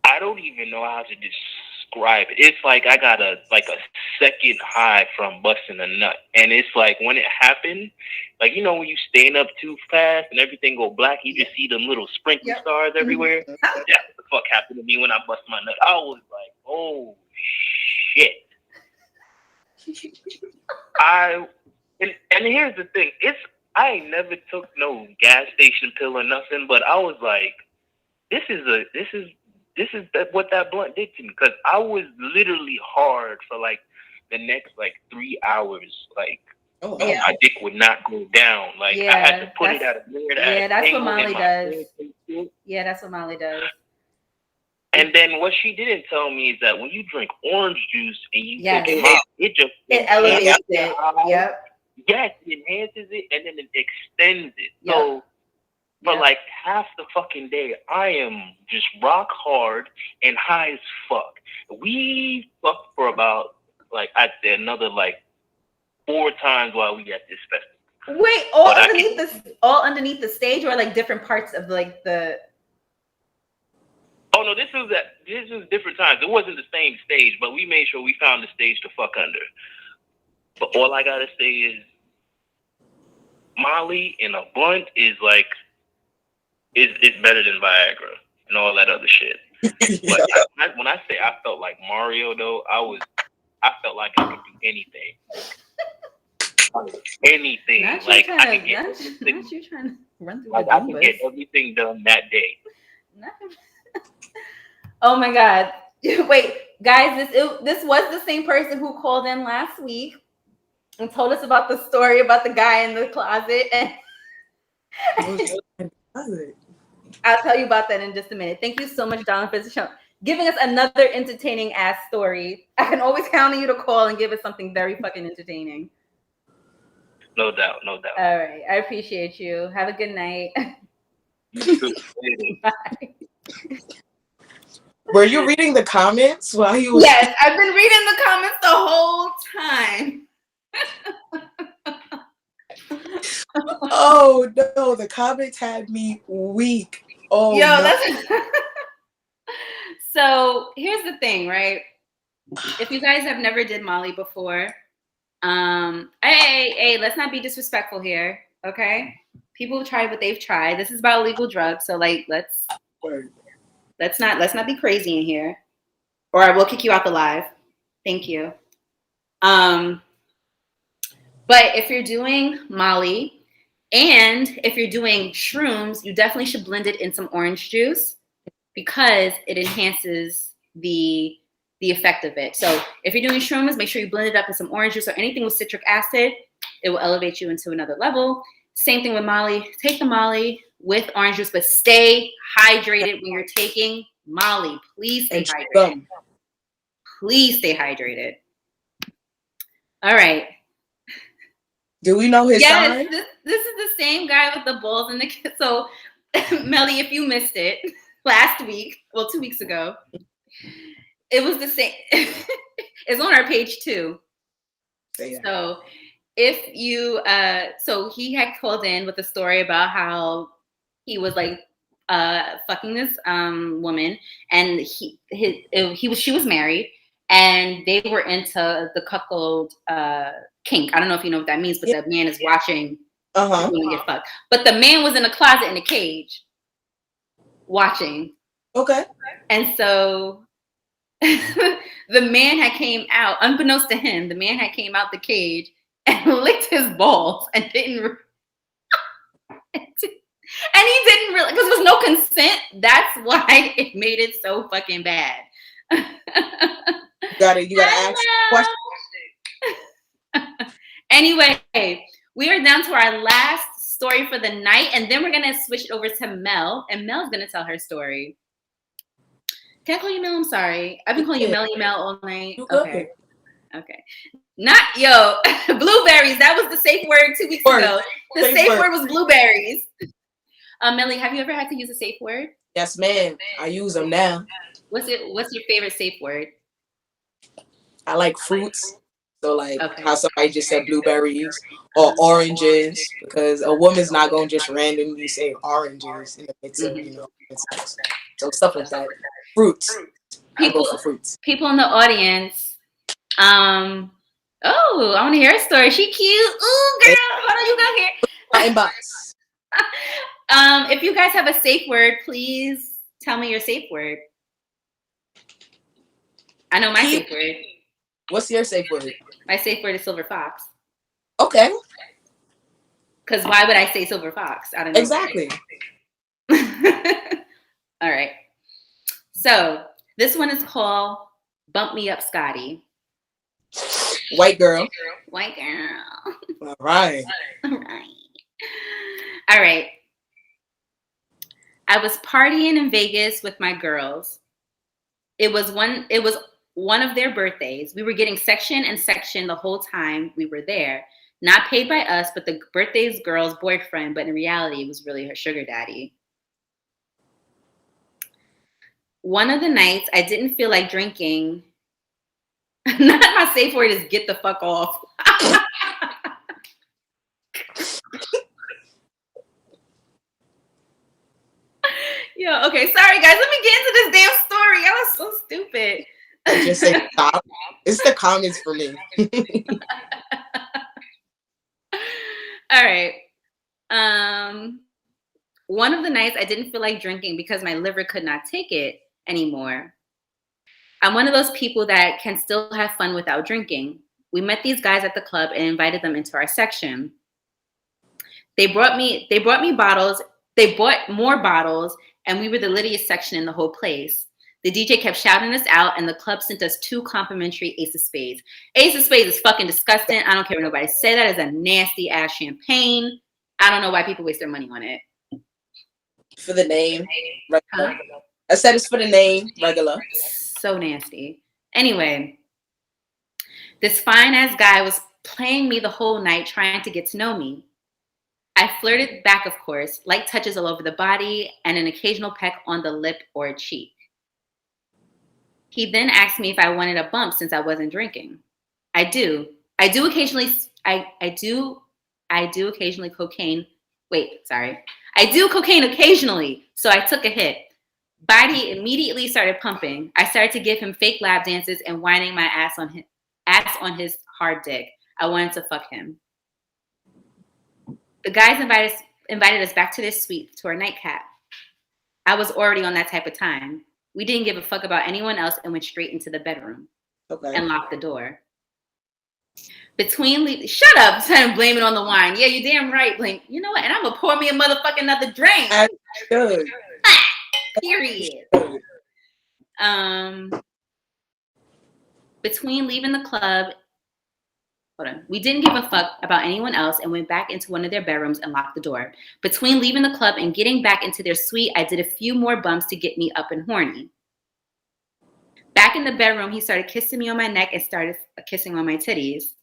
I don't even know how to describe it. It's like I got a second high from busting a nut, and it's like when it happened, like you know when you stand up too fast and everything go black, you just see them little sprinkle stars everywhere. That's what the fuck happened to me when I bust my nut. I was like, oh shit. And here's the thing, I ain't never took no gas station pill or nothing, but I was like, this is what that blunt did to me, because I was literally hard for like the next like 3 hours. Like my dick would not go down. Like I had to put it at a weird ass that's what angle Molly in my does. head. Yeah, that's what Molly does. And then what she didn't tell me is that when you drink orange juice and you take it out, it elevates it. Yep. Yes, it enhances it and then it extends it. So for like half the fucking day, I am just rock hard and high as fuck. We fucked for about like I'd say another like 4 times while we at this festival. Wait, all underneath the stage, or like different parts of like the. Oh no, this was different times. It wasn't the same stage, but we made sure we found the stage to fuck under. But all I gotta say is, Molly in a blunt is like it's better than Viagra and all that other shit. But when I say I felt like Mario, though, I felt like I could do anything. Anything. Not like you I could get not you trying to run through like the I could get everything done that day. Oh my God. Wait, guys, this was the same person who called in last week and told us about the story about the guy in the closet. And I'll tell you about that in just a minute. Thank you so much, Donna, for giving us another entertaining ass story. I can always count on you to call and give us something very fucking entertaining. No doubt. All right. I appreciate you. Have a good night. Bye. Were you reading the comments while he was? Yes, I've been reading the comments the whole time. Oh no, the comments had me weak. Oh no. So here's the thing, right? If you guys have never did Molly before, hey, let's not be disrespectful here, okay? People try what they've tried. This is about illegal drugs, so like let's not be crazy in here, or I will kick you out the live. Thank you. But if you're doing Molly and if you're doing shrooms, you definitely should blend it in some orange juice because it enhances the effect of it. So if you're doing shrooms, make sure you blend it up in some orange juice or anything with citric acid. It will elevate you into another level. Same thing with Molly. Take the Molly with orange juice, but stay hydrated when you're taking Molly. Please stay hydrated. Please stay hydrated. All right. Do we know his sign? This is the same guy with the balls and the kids. So, Melly, if you missed it last week, 2 weeks ago, it was the same. It's on our page too. So if you, so he had called in with a story about how he was like fucking this woman, and she was married, and they were into the cuckold kink. I don't know if you know what that means, but the man is watching the woman get fucked. But the man was in a closet in a cage watching. Okay. And so the man had came out, unbeknownst to him, the man had came out the cage and licked his balls and didn't. And he didn't really, because there was no consent. That's why it made it so fucking bad. You gotta ask questions. Anyway, we are down to our last story for the night, and then we're gonna switch it over to Mel, and Mel's gonna tell her story. Can I call you Mel? I'm sorry. I've been calling you Melly Mel all night. Okay. Not blueberries. That was the safe word 2 weeks ago. The safe word was blueberries. Melly, have you ever had to use a safe word? Yes, ma'am. I use them now. What's your favorite safe word? I like fruits. So like how somebody just said blueberries or oranges, because a woman's not gonna just randomly say oranges in the midst of sex. So stuff like that. Fruits. I go for fruits. People in the audience. I want to hear a story. She cute. Ooh, girl, hold on, you go here. My inbox. If you guys have a safe word, please tell me your safe word. I know my safe word. What's your safe word? My safe word is silver fox. Okay. Because why would I say silver fox? I don't know. Exactly. All right. So this one is called Bump Me Up, Scotty. White girl. White girl. All right. All right. I was partying in Vegas with my girls. It was one of their birthdays. We were getting section the whole time we were there. Not paid by us, but the birthday's girl's boyfriend, but in reality, it was really her sugar daddy. One of the nights, I didn't feel like drinking. Not my safe word is get the fuck off. Yo, okay, sorry guys. Let me get into this damn story. I was so stupid. Just say stop. It's the comments for me. All right. One of the nights I didn't feel like drinking because my liver could not take it anymore. I'm one of those people that can still have fun without drinking. We met these guys at the club and invited them into our section. They brought me bottles. They bought more bottles, and we were the littiest section in the whole place. The DJ kept shouting us out, and the club sent us 2 complimentary Ace of Spades. Ace of Spades is fucking disgusting. I don't care what nobody say. That is a nasty ass champagne. I don't know why people waste their money on it. For the name, regular. I said it's for the name, regular. So nasty. Anyway, this fine ass guy was playing me the whole night, trying to get to know me. I flirted back, of course, light touches all over the body and an occasional peck on the lip or a cheek. He then asked me if I wanted a bump since I wasn't drinking. I do occasionally cocaine. I do cocaine occasionally, so I took a hit. Body immediately started pumping. I started to give him fake lap dances and whining my ass on his hard dick. I wanted to fuck him. The guys invited us back to their suite, to our nightcap. I was already on that type of time. We didn't give a fuck about anyone else and went straight into the bedroom and locked the door. Shut up, trying to blame it on the wine. Yeah, you damn right. Blame. You know what? And I'm gonna pour me a motherfucking another drink. Good. Period. Between leaving the club, we didn't give a fuck about anyone else and went back into one of their bedrooms and locked the door. Between leaving the club and getting back into their suite, I did a few more bumps to get me up and horny. Back in the bedroom, he started kissing me on my neck and started kissing on my titties.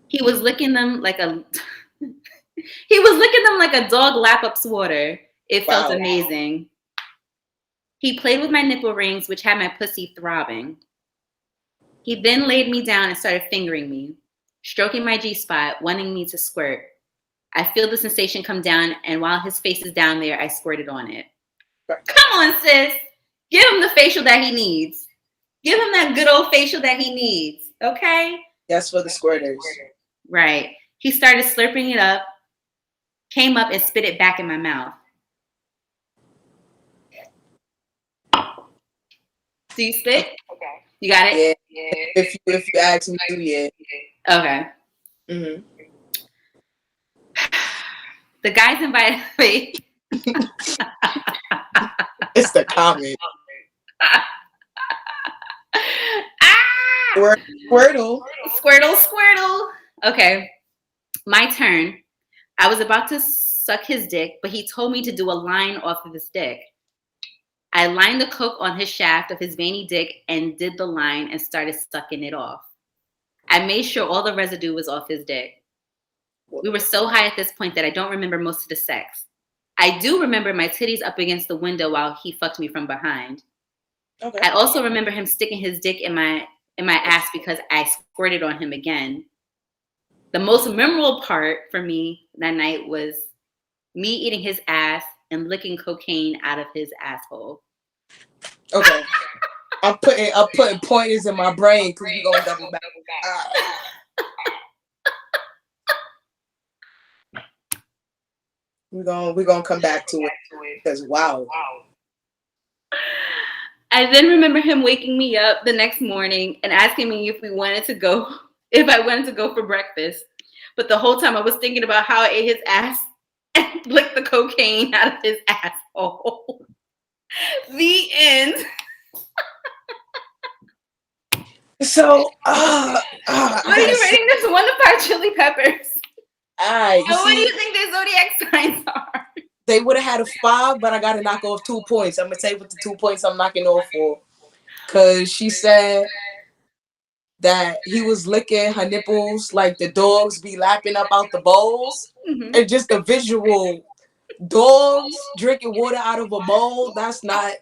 He was licking them like a dog lap ups water. It felt amazing. He played with my nipple rings, which had my pussy throbbing. He then laid me down and started fingering me, stroking my G-spot, wanting me to squirt. I feel the sensation come down, and while his face is down there, I squirted on it. Come on, sis. Give him the facial that he needs. Give him that good old facial that he needs, okay? That's for the squirters. Right. He started slurping it up, came up and spit it back in my mouth. Do you spit? Okay. You got it? Yeah. If you ask me to, yeah. Okay. Mm-hmm. The guys invited me. It's the comment. Ah! Squirtle. Squirtle, squirtle. Okay, my turn. I was about to suck his dick, but he told me to do a line off of his dick. I lined the coke on his shaft of his veiny dick and did the line and started sucking it off. I made sure all the residue was off his dick. We were so high at this point that I don't remember most of the sex. I do remember my titties up against the window while he fucked me from behind. Okay. I also remember him sticking his dick in my ass because I squirted on him again. The most memorable part for me that night was me eating his ass and licking cocaine out of his asshole. Okay. I'm putting pointers in my brain because we're gonna double back. We're gonna come back to it because wow. I then remember him waking me up the next morning and asking me if I wanted to go for breakfast. But the whole time I was thinking about how I ate his ass and licked the cocaine out of his asshole. The end. So, what are you rating this one to 5 chili peppers? Alright, What do you think their zodiac signs are? They would have had a 5, but I got to knock off 2 points. I'm gonna tell you what the 2 points I'm knocking off for, cause she said that he was licking her nipples like the dogs be lapping up out the bowls, and just the visual dogs drinking water out of a bowl. That's not.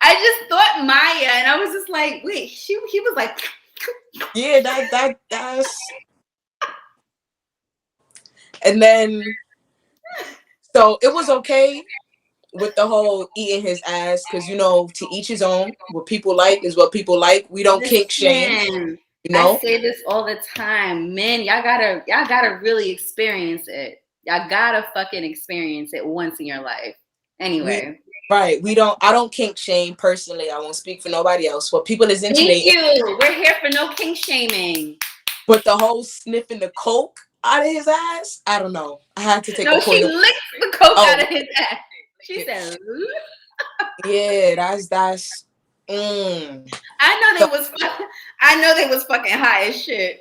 I just thought Maya, and I was just like, wait, he was like, yeah, that's. And then, so it was okay with the whole eating his ass, because to each his own. What people like is what people like. We don't kink shame. I say this all the time, men. Y'all gotta really experience it. Y'all gotta fucking experience it once in your life. Anyway, I don't kink shame personally. I won't speak for nobody else. What people is into. Thank you. We're here for no kink shaming. But the whole sniffing the coke out of his ass, I don't know. I had to take a point. No, she licked the coke out of his ass. She said, yeah, that's. I know they was fucking high as shit.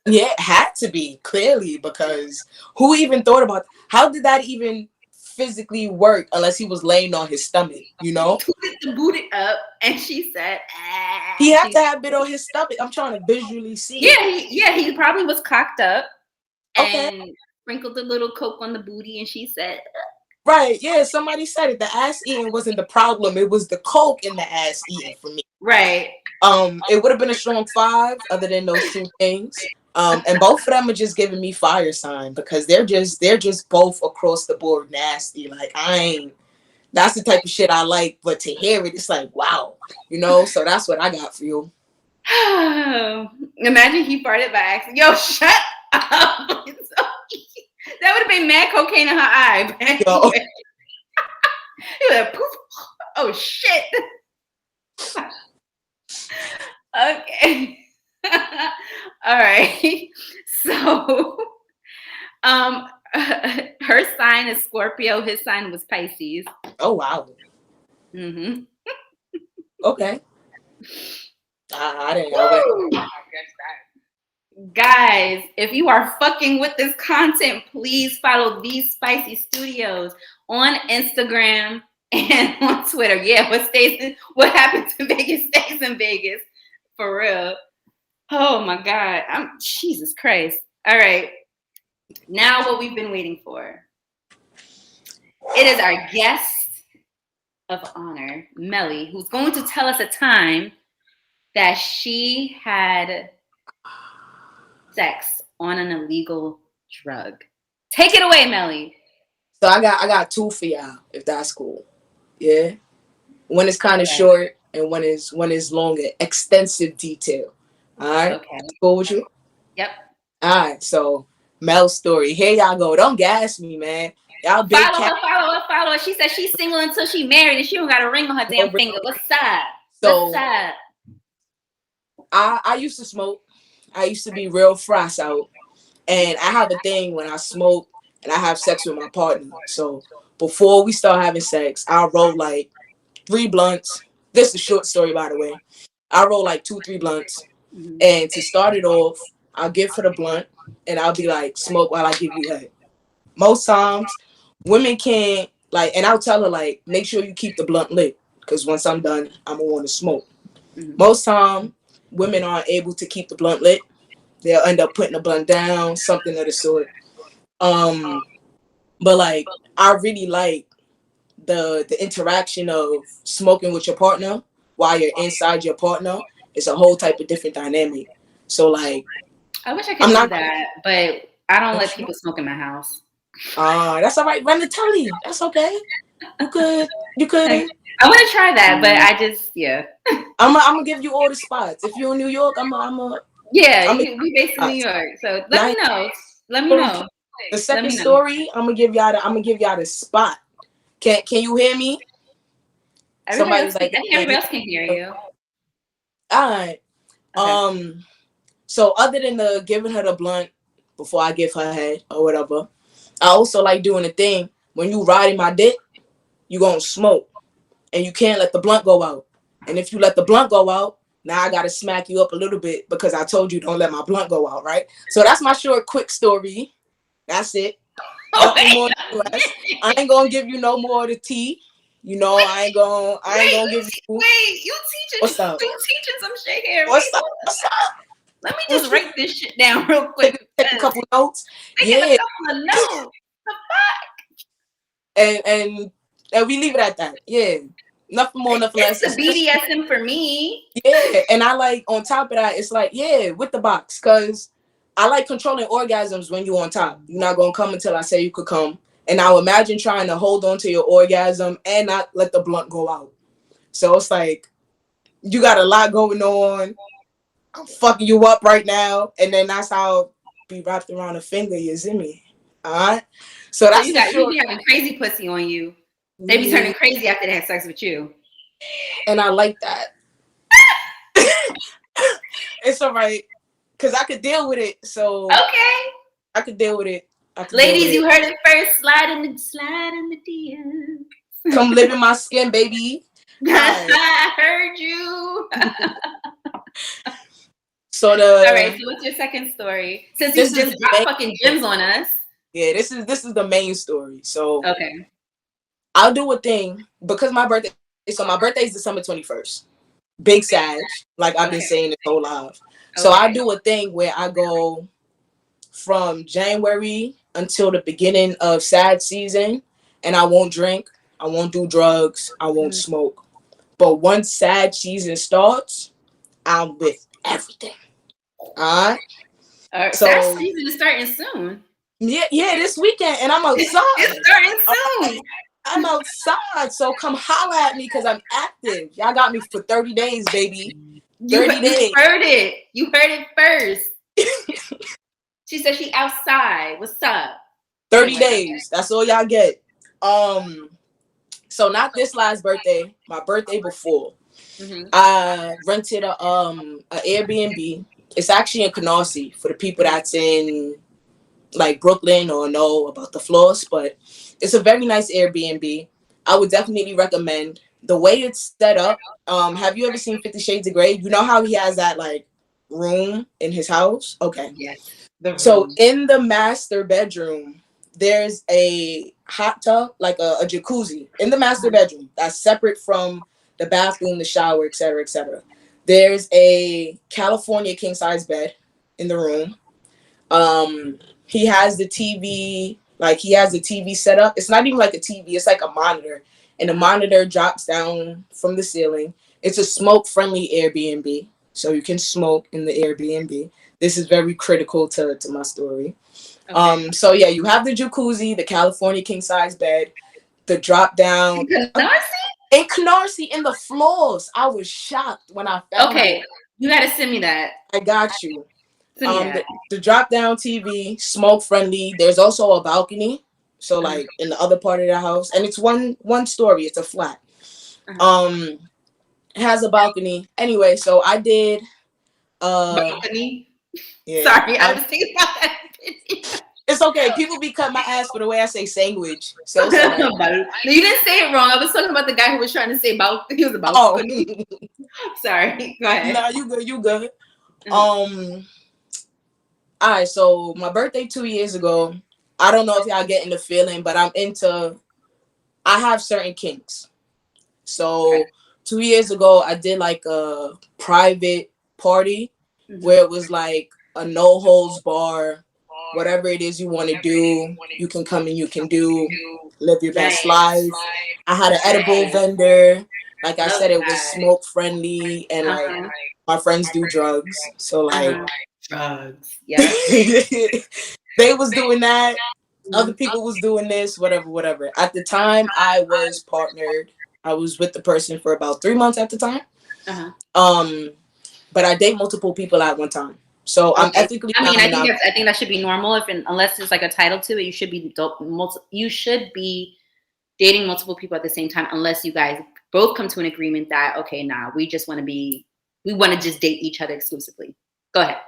Yeah, it had to be, clearly, because who even thought about how did that even physically work unless he was laying on his stomach, He twisted the booty up, and she said, he had to have been on his stomach. I'm trying to visually see. He probably was cocked up and sprinkled a little coke on the booty, and she said, right, yeah, somebody said it. The ass eating wasn't the problem. It was the coke in the ass eating for me. Right. It would have been a strong 5 other than those 2 things. And both of them are just giving me fire sign because they're just both across the board nasty. Like that's the type of shit I like, but to hear it, it's like, wow, so that's what I got for you. Imagine he farted by accident. Yo, shut up. That would have been mad cocaine in her eye. Anyway. He was like, poof. Oh shit. Okay. All right. So her sign is Scorpio, his sign was Pisces. Oh wow. Mm-hmm. Okay. I didn't know that. Guys, if you are fucking with this content, please follow These Spicy Studios on Instagram and on Twitter. Yeah, what happens in Vegas stays in Vegas. For real. Oh my God. Jesus Christ. All right. Now what we've been waiting for. It is our guest of honor, Melly, who's going to tell us a time that she had sex on an illegal drug. Take it away, Melly. So I got 2 for y'all, if that's cool. Yeah. One is kind of short and one is longer, extensive detail. All right. Okay. Cool with you? Yep. All right. So Mel's story. Here y'all go. Don't gas me, man. Y'all big follow her. She said she's single until she married and she don't got a ring on her damn finger. What's up? So What's up? I used to smoke. I used to be real frass out. And I have a thing when I smoke and I have sex with my partner. So before we start having sex, I'll roll like 3 blunts. This is a short story, by the way. I roll like 2, 3 blunts. Mhm. And to start it off, I'll give her the blunt and I'll be like, smoke while I give you head. Most times, women can't, like, and I'll tell her, like, make sure you keep the blunt lit. Because once I'm done, I'm going to want to smoke. Mhm. Most time, women aren't able to keep the blunt lit. They'll end up putting the blunt down, something of the sort. Um, but like, I really like the interaction of smoking with your partner while you're inside your partner. It's a whole type of different dynamic. So like, I wish I could I'm do not. that, but I don't let people smoke in my house. That's all right. Run the telly. That's okay. You could. You Like, could. I want to try that, but I just, yeah. I'm gonna give you all the spots. If you're in New York, Yeah, I'm we based in New spots. York. So let me Now, know. Let me so know. the Let second me know. story, I'm gonna give y'all the spot. Can you hear me? Everybody else, Somebody's like, I think "Man, everybody else can hear you. all right. Okay. So other than the giving her the blunt before I give her head or whatever, I also like doing the thing when you riding my dick, you gonna smoke and you can't let the blunt go out. And if you let the blunt go out, now I gotta smack you up a little bit because I told you don't let my blunt go out, right? So that's my short, quick story. That's it. Nothing more, nothing less. I ain't gonna give you no more of the tea. You know, I ain't gonna give you Wait, you what's up? teaching some shit here. What's up? What's up? Let me What's just up? write this shit down real quick. Take a couple notes. Taking a Yeah. couple of notes. And we leave it at that. Yeah. Nothing more, nothing less. It's the BDSM for me. Yeah. And I like on top of that, it's like, yeah, with the box. Cause I like controlling orgasms when you're on top. You're not gonna come until I say you could come. And now imagine trying to hold on to your orgasm and not let the blunt go out. So it's like you got a lot going on. I'm fucking you up right now. And then that's how I'll be wrapped around a finger, you see me. Alright. So So that's the you short. be having crazy pussy on you. They be Yeah. turning crazy after they have sex with you. And I like that. It's all right. Cause I could deal with it. So Okay. I could deal with it. I could deal with Ladies, it. you heard it first. Slide in the DM. Come live in my skin, baby. Alright. I heard you. So All right, so what's your second story? Since you this is just dropped fucking gems on us. yeah, this is the main story. So Okay. I'll do a thing because my birthday. So my birthday is December 21st. Big Sag, like I've been Okay. saying this whole live. So I Okay. do a thing where I go from January until the beginning of Sag season, and I won't drink, I won't do drugs, I won't smoke. But once Sag season starts, I'm with everything. All right. All right. So That season is starting soon. yeah, this weekend, and I'm outside. It's starting soon. I'm outside, so come holla at me because I'm active. Y'all got me for 30 days, baby. 30 days. Heard it. You heard it first. She said she outside. What's up? 30 Anyway, days. That's all y'all get. So not this last birthday, my birthday before. Mm-hmm. I rented a Airbnb. It's actually in Canarsie for the people that's in like Brooklyn or know about the floors, but it's a very nice Airbnb. I would definitely recommend the way it's set up. Have you ever seen 50 Shades of Grey? You know how he has that like room in his house? Okay. Yes. The So room. in the master bedroom, there's a hot tub, like a jacuzzi in the master bedroom that's separate from the bathroom, the shower, etc., etc. There's a California king size bed in the room. He has the TV, like he has the TV set up. It's not even like a TV, it's like a monitor. And the monitor drops down from the ceiling. It's a smoke friendly Airbnb. So you can smoke in the Airbnb. This is very critical to my story. Okay. So yeah, you have the jacuzzi, the California king size bed, the drop down. In Canarsie, in the floors. I was shocked when I found Okay. it. You gotta send me that. I got you. Send me that. The drop down TV, smoke friendly. There's also a balcony. So like in the other part of the house. And it's one story, it's a flat. It has a balcony. Anyway, so I did Balcony. yeah. Sorry, I was thinking about that It's okay. People be cutting my ass for the way I say sandwich. So it's all right. No, you didn't say it wrong. I was talking about the guy who was trying to say about. He was about. Oh, sorry. Go ahead. nah, you good. You good. All right. So my birthday 2 years ago. I don't know if y'all getting the feeling, but I have certain kinks. So 2 years ago, I did like a private party where it was like a no holds bar. Whatever it is you want to do, you can come and you can do. Live your best life. I had an edible vendor. Like I said, it was smoke friendly, and like my friends do drugs, so like drugs. Yeah. They was doing that. Other people was doing this, whatever. At the time, I was partnered. I was with the person for about 3 months at the time. But I date multiple people at one time. So I'm ethically. I mean, I think that should be normal. Unless there's like a title to it, you should be dating multiple people at the same time. Unless you guys both come to an agreement that we want to just date each other exclusively. Go ahead.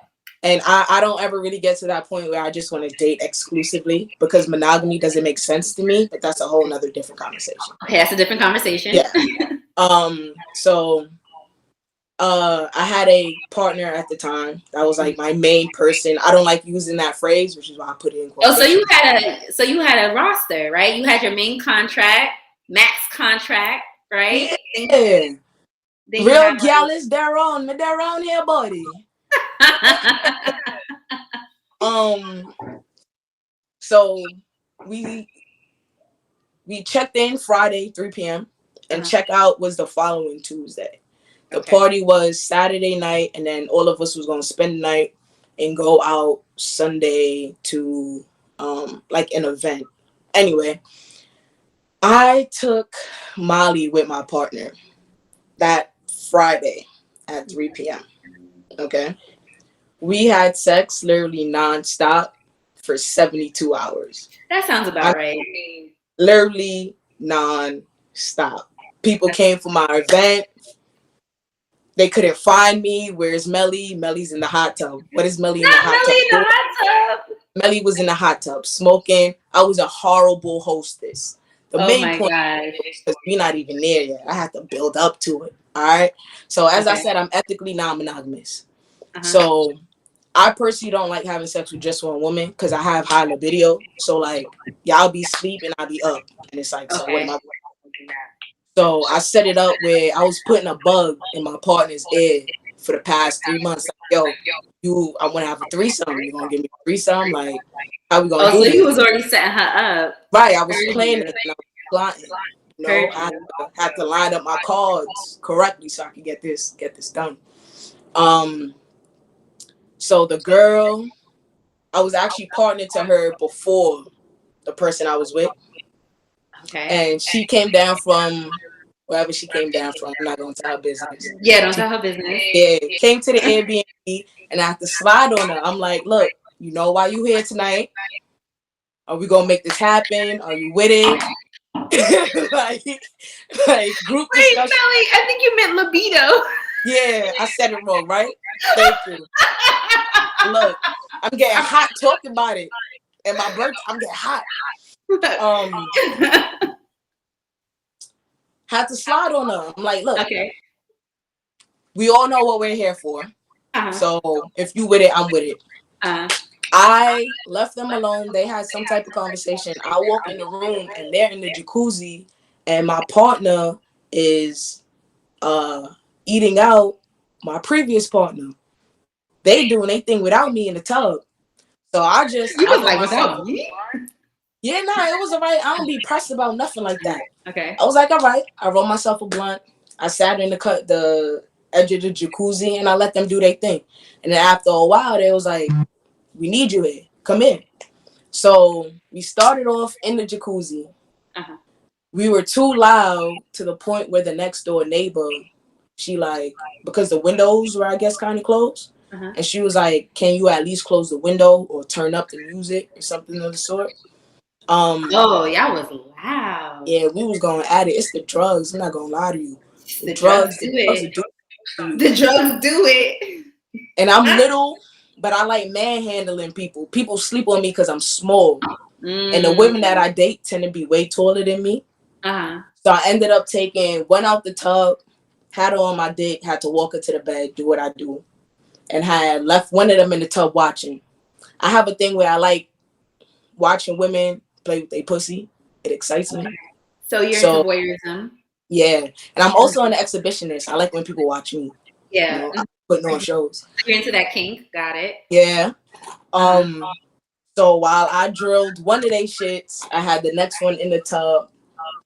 And I don't ever really get to that point where I just want to date exclusively, because monogamy doesn't make sense to me. But that's a whole nother different conversation. Okay, that's a different conversation. Yeah. So I had a partner at the time that was like my main person. I don't like using that phrase, which is why I put it in quotation. So you had a roster, right? You had your main contract, max contract, right? Yeah. Real gallus, they're on here, buddy. So we checked in Friday 3 p.m. and checkout was the following Tuesday. The party was Saturday night, and then all of us was gonna spend the night and go out Sunday to like an event. Anyway, I took Molly with my partner that Friday at 3 p.m. Okay. We had sex literally nonstop for 72 hours. That sounds about right. Literally nonstop. People came for my event. They couldn't find me. Where's Melly? Melly's in the hot tub. What is Melly in the hot tub? Melly was in the hot tub smoking. I was a horrible hostess. The main point is we're not even there yet. I had to build up to it. All right. So as I said, I'm ethically non-monogamous. So I personally don't like having sex with just one woman because I have high libido. So like y'all be sleeping, I'll be up. And it's like, so what am I doing? So I set it up where I was putting a bug in my partner's ear for the past 3 months. Like, I want to have a threesome. You gonna give me a threesome? Like, how we gonna do this? So you was already setting her up. Right, I was planning it. And I was plotting. I had to line up my cards correctly so I could get this done. So the girl, I was actually partnered to her before the person I was with. Okay. And she came down from wherever she came down from. I'm not going to tell her business. Yeah, don't tell her business. Yeah, came to the Airbnb and I had to slide on her. I'm like, look, you know why you here tonight? Are we going to make this happen? Are you with it? like group discussion. Melly, I think you meant libido. Yeah, I said it wrong, right? Thank you. Look, I'm getting hot talking about it. And my birthday, I'm getting hot. Had to slide on her. I'm like, look, we all know what we're here for. So if you with it, I'm with it. I left them alone. They had some type of conversation. I walk in the room and they're in the jacuzzi and my partner is eating out my previous partner. They doing their thing without me in the tub. So I was like, without me? Yeah, nah, it was all right. I don't be pressed about nothing like that. Okay. I was like, all right. I rolled myself a blunt. I sat in the edge of the jacuzzi and I let them do their thing. And then after a while, they was like, we need you here. Come in. So we started off in the jacuzzi. We were too loud to the point where the next door neighbor, she like, because the windows were, I guess, kind of closed. And she was like, can you at least close the window or turn up the music or something of the sort? Y'all was loud. Yeah, we was going at it. It's the drugs. I'm not going to lie to you. The drugs do it. The drugs do it. And I'm little. but I like manhandling people. People sleep on me because I'm small. And the Mm. women that I date tend to be way taller than me. Uh-huh. So I ended up taking one out the tub, had her on my dick, had to walk her to the bed, do what I do, and had left one of them in the tub watching. I have a thing where I like watching women play with their pussy. It excites me. So you're into So voyeurism. yeah. And I'm also an exhibitionist. I like when people watch me, Yeah. putting on shows. You're into that kink. Got it. Yeah. Uh-huh. So while I drilled one of they shits, I had the next one in the tub,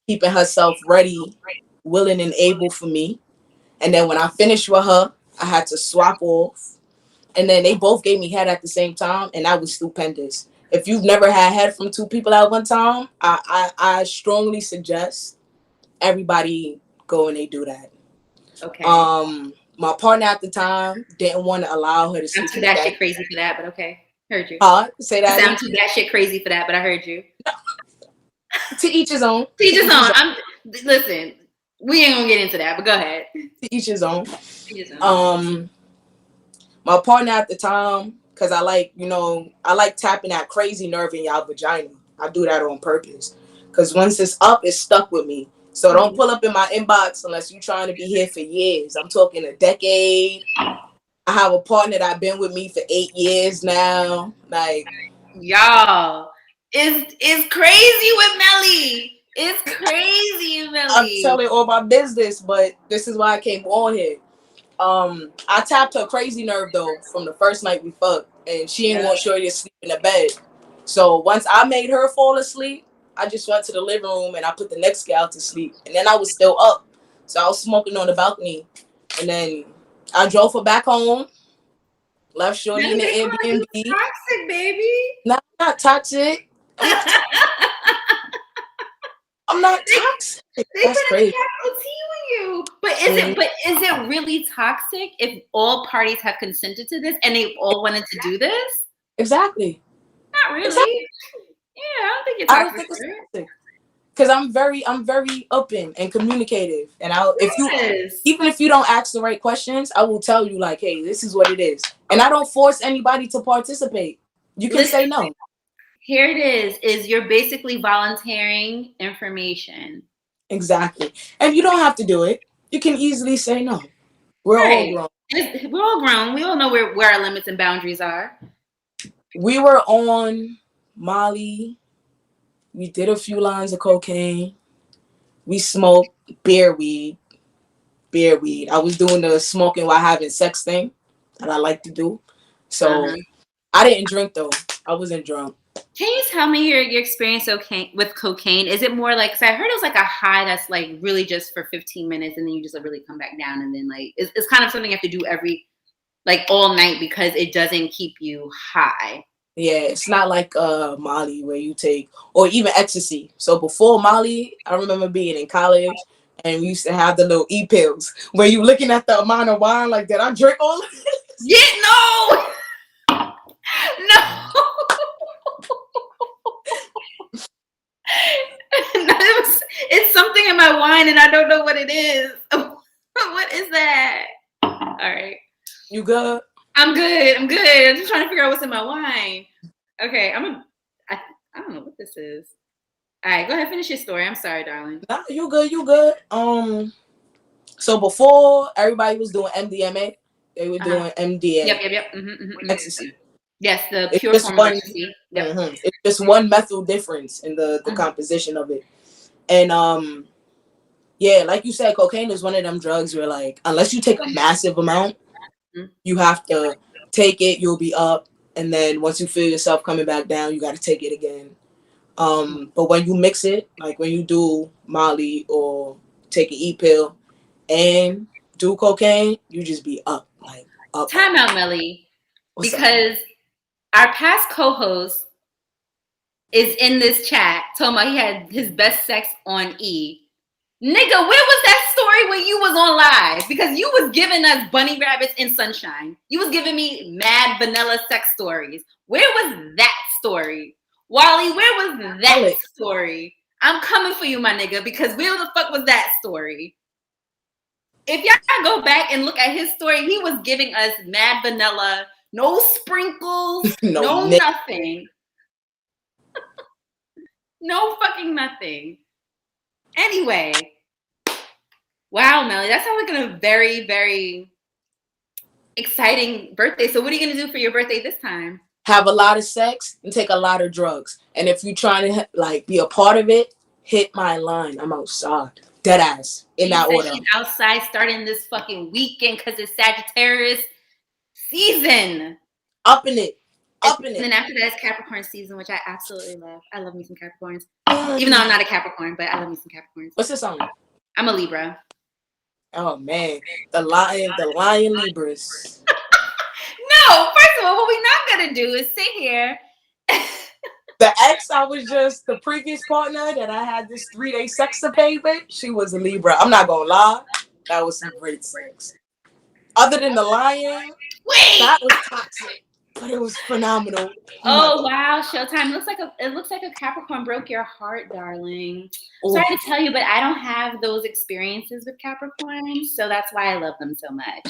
keeping herself ready, willing and able for me. And then when I finished with her, I had to swap off. And then they both gave me head at the same time, and that was stupendous. If you've never had head from two people at one time, I strongly suggest everybody go and they do that. Okay. My partner at the time didn't want to allow her to I'm sleep too in the that bed. shit crazy for that, but okay. Heard you. Say I that said again. I'm too that shit crazy for that, but I heard you. To each his own. To each his own. Listen, we ain't gonna get into that, but go ahead. To each his own. To each his own. My partner at the time, because I like tapping that crazy nerve in y'all vagina. I do that on purpose. Because once it's up, it's stuck with me. So don't pull up in my inbox unless you're trying to be here for years. I'm talking a decade. I have a partner that's been with me for 8 years now. Like, y'all, it's crazy with Melly. It's crazy, Melly. I'm telling all my business, but this is why I came on here. I tapped her crazy nerve though from the first night we fucked, and she didn't want Shorty to sleep in the bed. So once I made her fall asleep, I just went to the living room and I put the next gal to sleep, and then I was still up, so I was smoking on the balcony, and then I drove her back home, left Shorty in the Airbnb. Toxic, baby. No, I'm not toxic. I'm not toxic. That's crazy. Capital T with you. But is it really toxic if all parties have consented to this and they all wanted to do this? Exactly. Not really. Exactly. Yeah, I don't think it's toxic. I don't think it's toxic. Because I'm very open and communicative. And even if you don't ask the right questions, I will tell you like, hey, this is what it is. And I don't force anybody to participate. You can say no. Here it is you're basically volunteering information. Exactly. And you don't have to do it. You can easily say no. We're all grown. We're all grown. We all know where our limits and boundaries are. We were on Molly. We did a few lines of cocaine. We smoked beer weed. I was doing the smoking while having sex thing that I like to do. So I didn't drink though. I wasn't drunk. Can you tell me your experience with cocaine? Is it more like, because I heard it was like a high that's like really just for 15 minutes and then you just like really come back down, and then like it's kind of something you have to do all night because it doesn't keep you high. Yeah, it's not like Molly where you take, or even ecstasy. So before Molly, I remember being in college and we used to have the little e-pills where you looking at the amount of wine like, did I drink all of this? Yeah, no. It's something in my wine and I don't know what it is. What is that? All right. You good? I'm good. I'm just trying to figure out what's in my wine. Okay, I don't know what this is. All right, go ahead, finish your story. I'm sorry, darling. Nah, you good. So before everybody was doing MDMA, they were doing MDA. Yep. Ecstasy. Yes, the pure form of ecstasy. Yep. It's just one methyl difference in the composition of it. And yeah, like you said, cocaine is one of them drugs where like unless you take a massive amount, you have to take it, you'll be up, and then once you feel yourself coming back down, you got to take it again. But when you mix it, like when you do Molly or take an E-pill and do cocaine, you just be up, like up. Time out, Melly, because our past co-host is in this chat talking about he had his best sex on E. Nigga, where was that story when you was on live? Because you was giving us bunny rabbits in sunshine. You was giving me mad vanilla sex stories. Where was that story? Wally, where was that story? I'm coming for you, my nigga, because where the fuck was that story? If y'all go back and look at his story, he was giving us mad vanilla No sprinkles. No, No nothing. No fucking nothing. Anyway. Wow, Melly, that sounds like a very, very exciting birthday. So what are you going to do for your birthday this time? have a lot of sex and take a lot of drugs. And if you're trying to like be a part of it, hit my line. I'm outside. Dead ass. In that order. She's outside starting this fucking weekend because it's Sagittarius season. Up in it. And then after that, it's Capricorn season, which I absolutely love. I love me some Capricorns. Even though I'm not a Capricorn, but I love me some Capricorns. What's this song? I'm a Libra. Oh man, the lion Libras. No, first of all, what we're not gonna do is sit here. The ex I was just the previous partner that I had this 3-day sexapade with, she was a Libra. I'm not gonna lie, that was some great sex. Other than the lion, that was toxic, but it was phenomenal. Oh wow, Showtime. It looks like a Capricorn broke your heart, darling. Ooh. Sorry to tell you, but I don't have those experiences with Capricorns, so that's why I love them so much.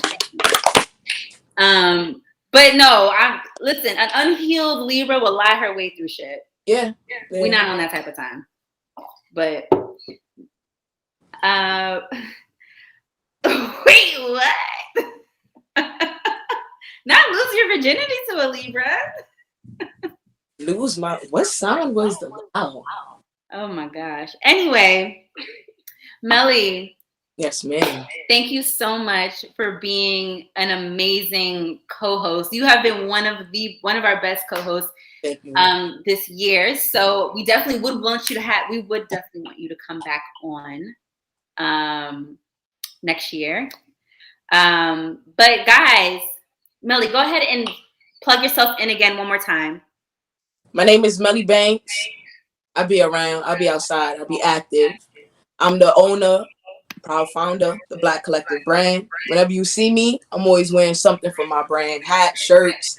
But no, listen, an unhealed Libra will lie her way through shit. Yeah. We're not on that type of time. But wait, what? Not lose your virginity to a Libra. Lose my what sign was the wow? Oh my gosh. Anyway, Melly. Yes, ma'am. Thank you so much for being an amazing co-host. You have been one of our best co-hosts this year. So we definitely would want you to come back on next year. But guys, Melly, go ahead and plug yourself in again one more time. My name is Melly Banks. I'll be around. I'll be outside. I'll be active. I'm the owner, proud founder, the Black Collective brand. Whenever you see me, I'm always wearing something from my brand. Hats, shirts,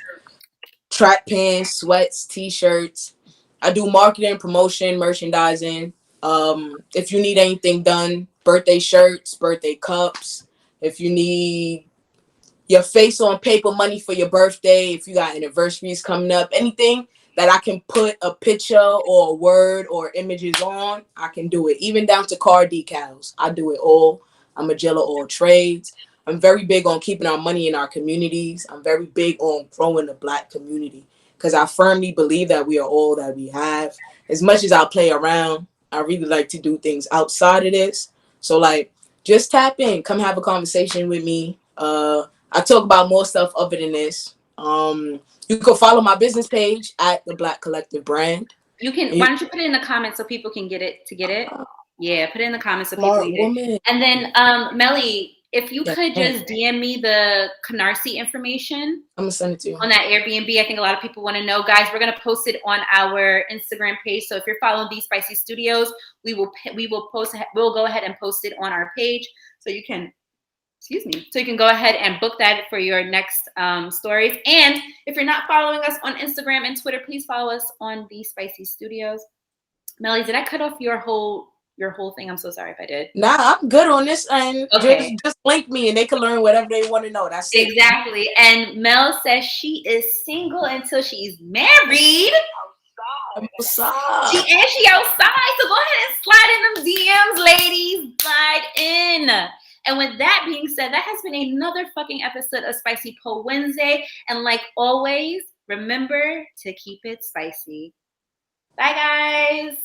track pants, sweats, t-shirts. I do marketing, promotion, merchandising. If you need anything done, birthday shirts, birthday cups. If you need your face on paper money for your birthday, if you got anniversaries coming up, anything that I can put a picture or a word or images on, I can do it. Even down to car decals. I do it all. I'm a jill of all trades. I'm very big on keeping our money in our communities. I'm very big on growing the Black community because I firmly believe that we are all that we have. As much as I play around, I really like to do things outside of this. So like, just tap in, come have a conversation with me. I talk about more stuff other than this. You can follow my business page at the Black Collective brand. You can. Why don't you put it in the comments so people can get it? Yeah, put it in the comments so people can get it. And then, Melly, if you could just DM me the Canarsie information. I'm gonna send it to you on that Airbnb. I think a lot of people want to know, guys. We're gonna post it on our Instagram page. So if you're following These Spicy Studios, we will go ahead and post it on our page so you can. So you can go ahead and book that for your next stories. And if you're not following us on Instagram and Twitter, please follow us on These Spicy Studios. Melly, did I cut off your whole thing? I'm so sorry if I did. Nah, I'm good on this end. Okay. Just link me and they can learn whatever they want to know. That's it. Exactly. And Mel says she is single until she's married. She outside. So go ahead and slide in them DMs, ladies. Slide in. And with that being said, that has been another fucking episode of Spicy Poll Wednesday. And like always, remember to keep it spicy. Bye, guys.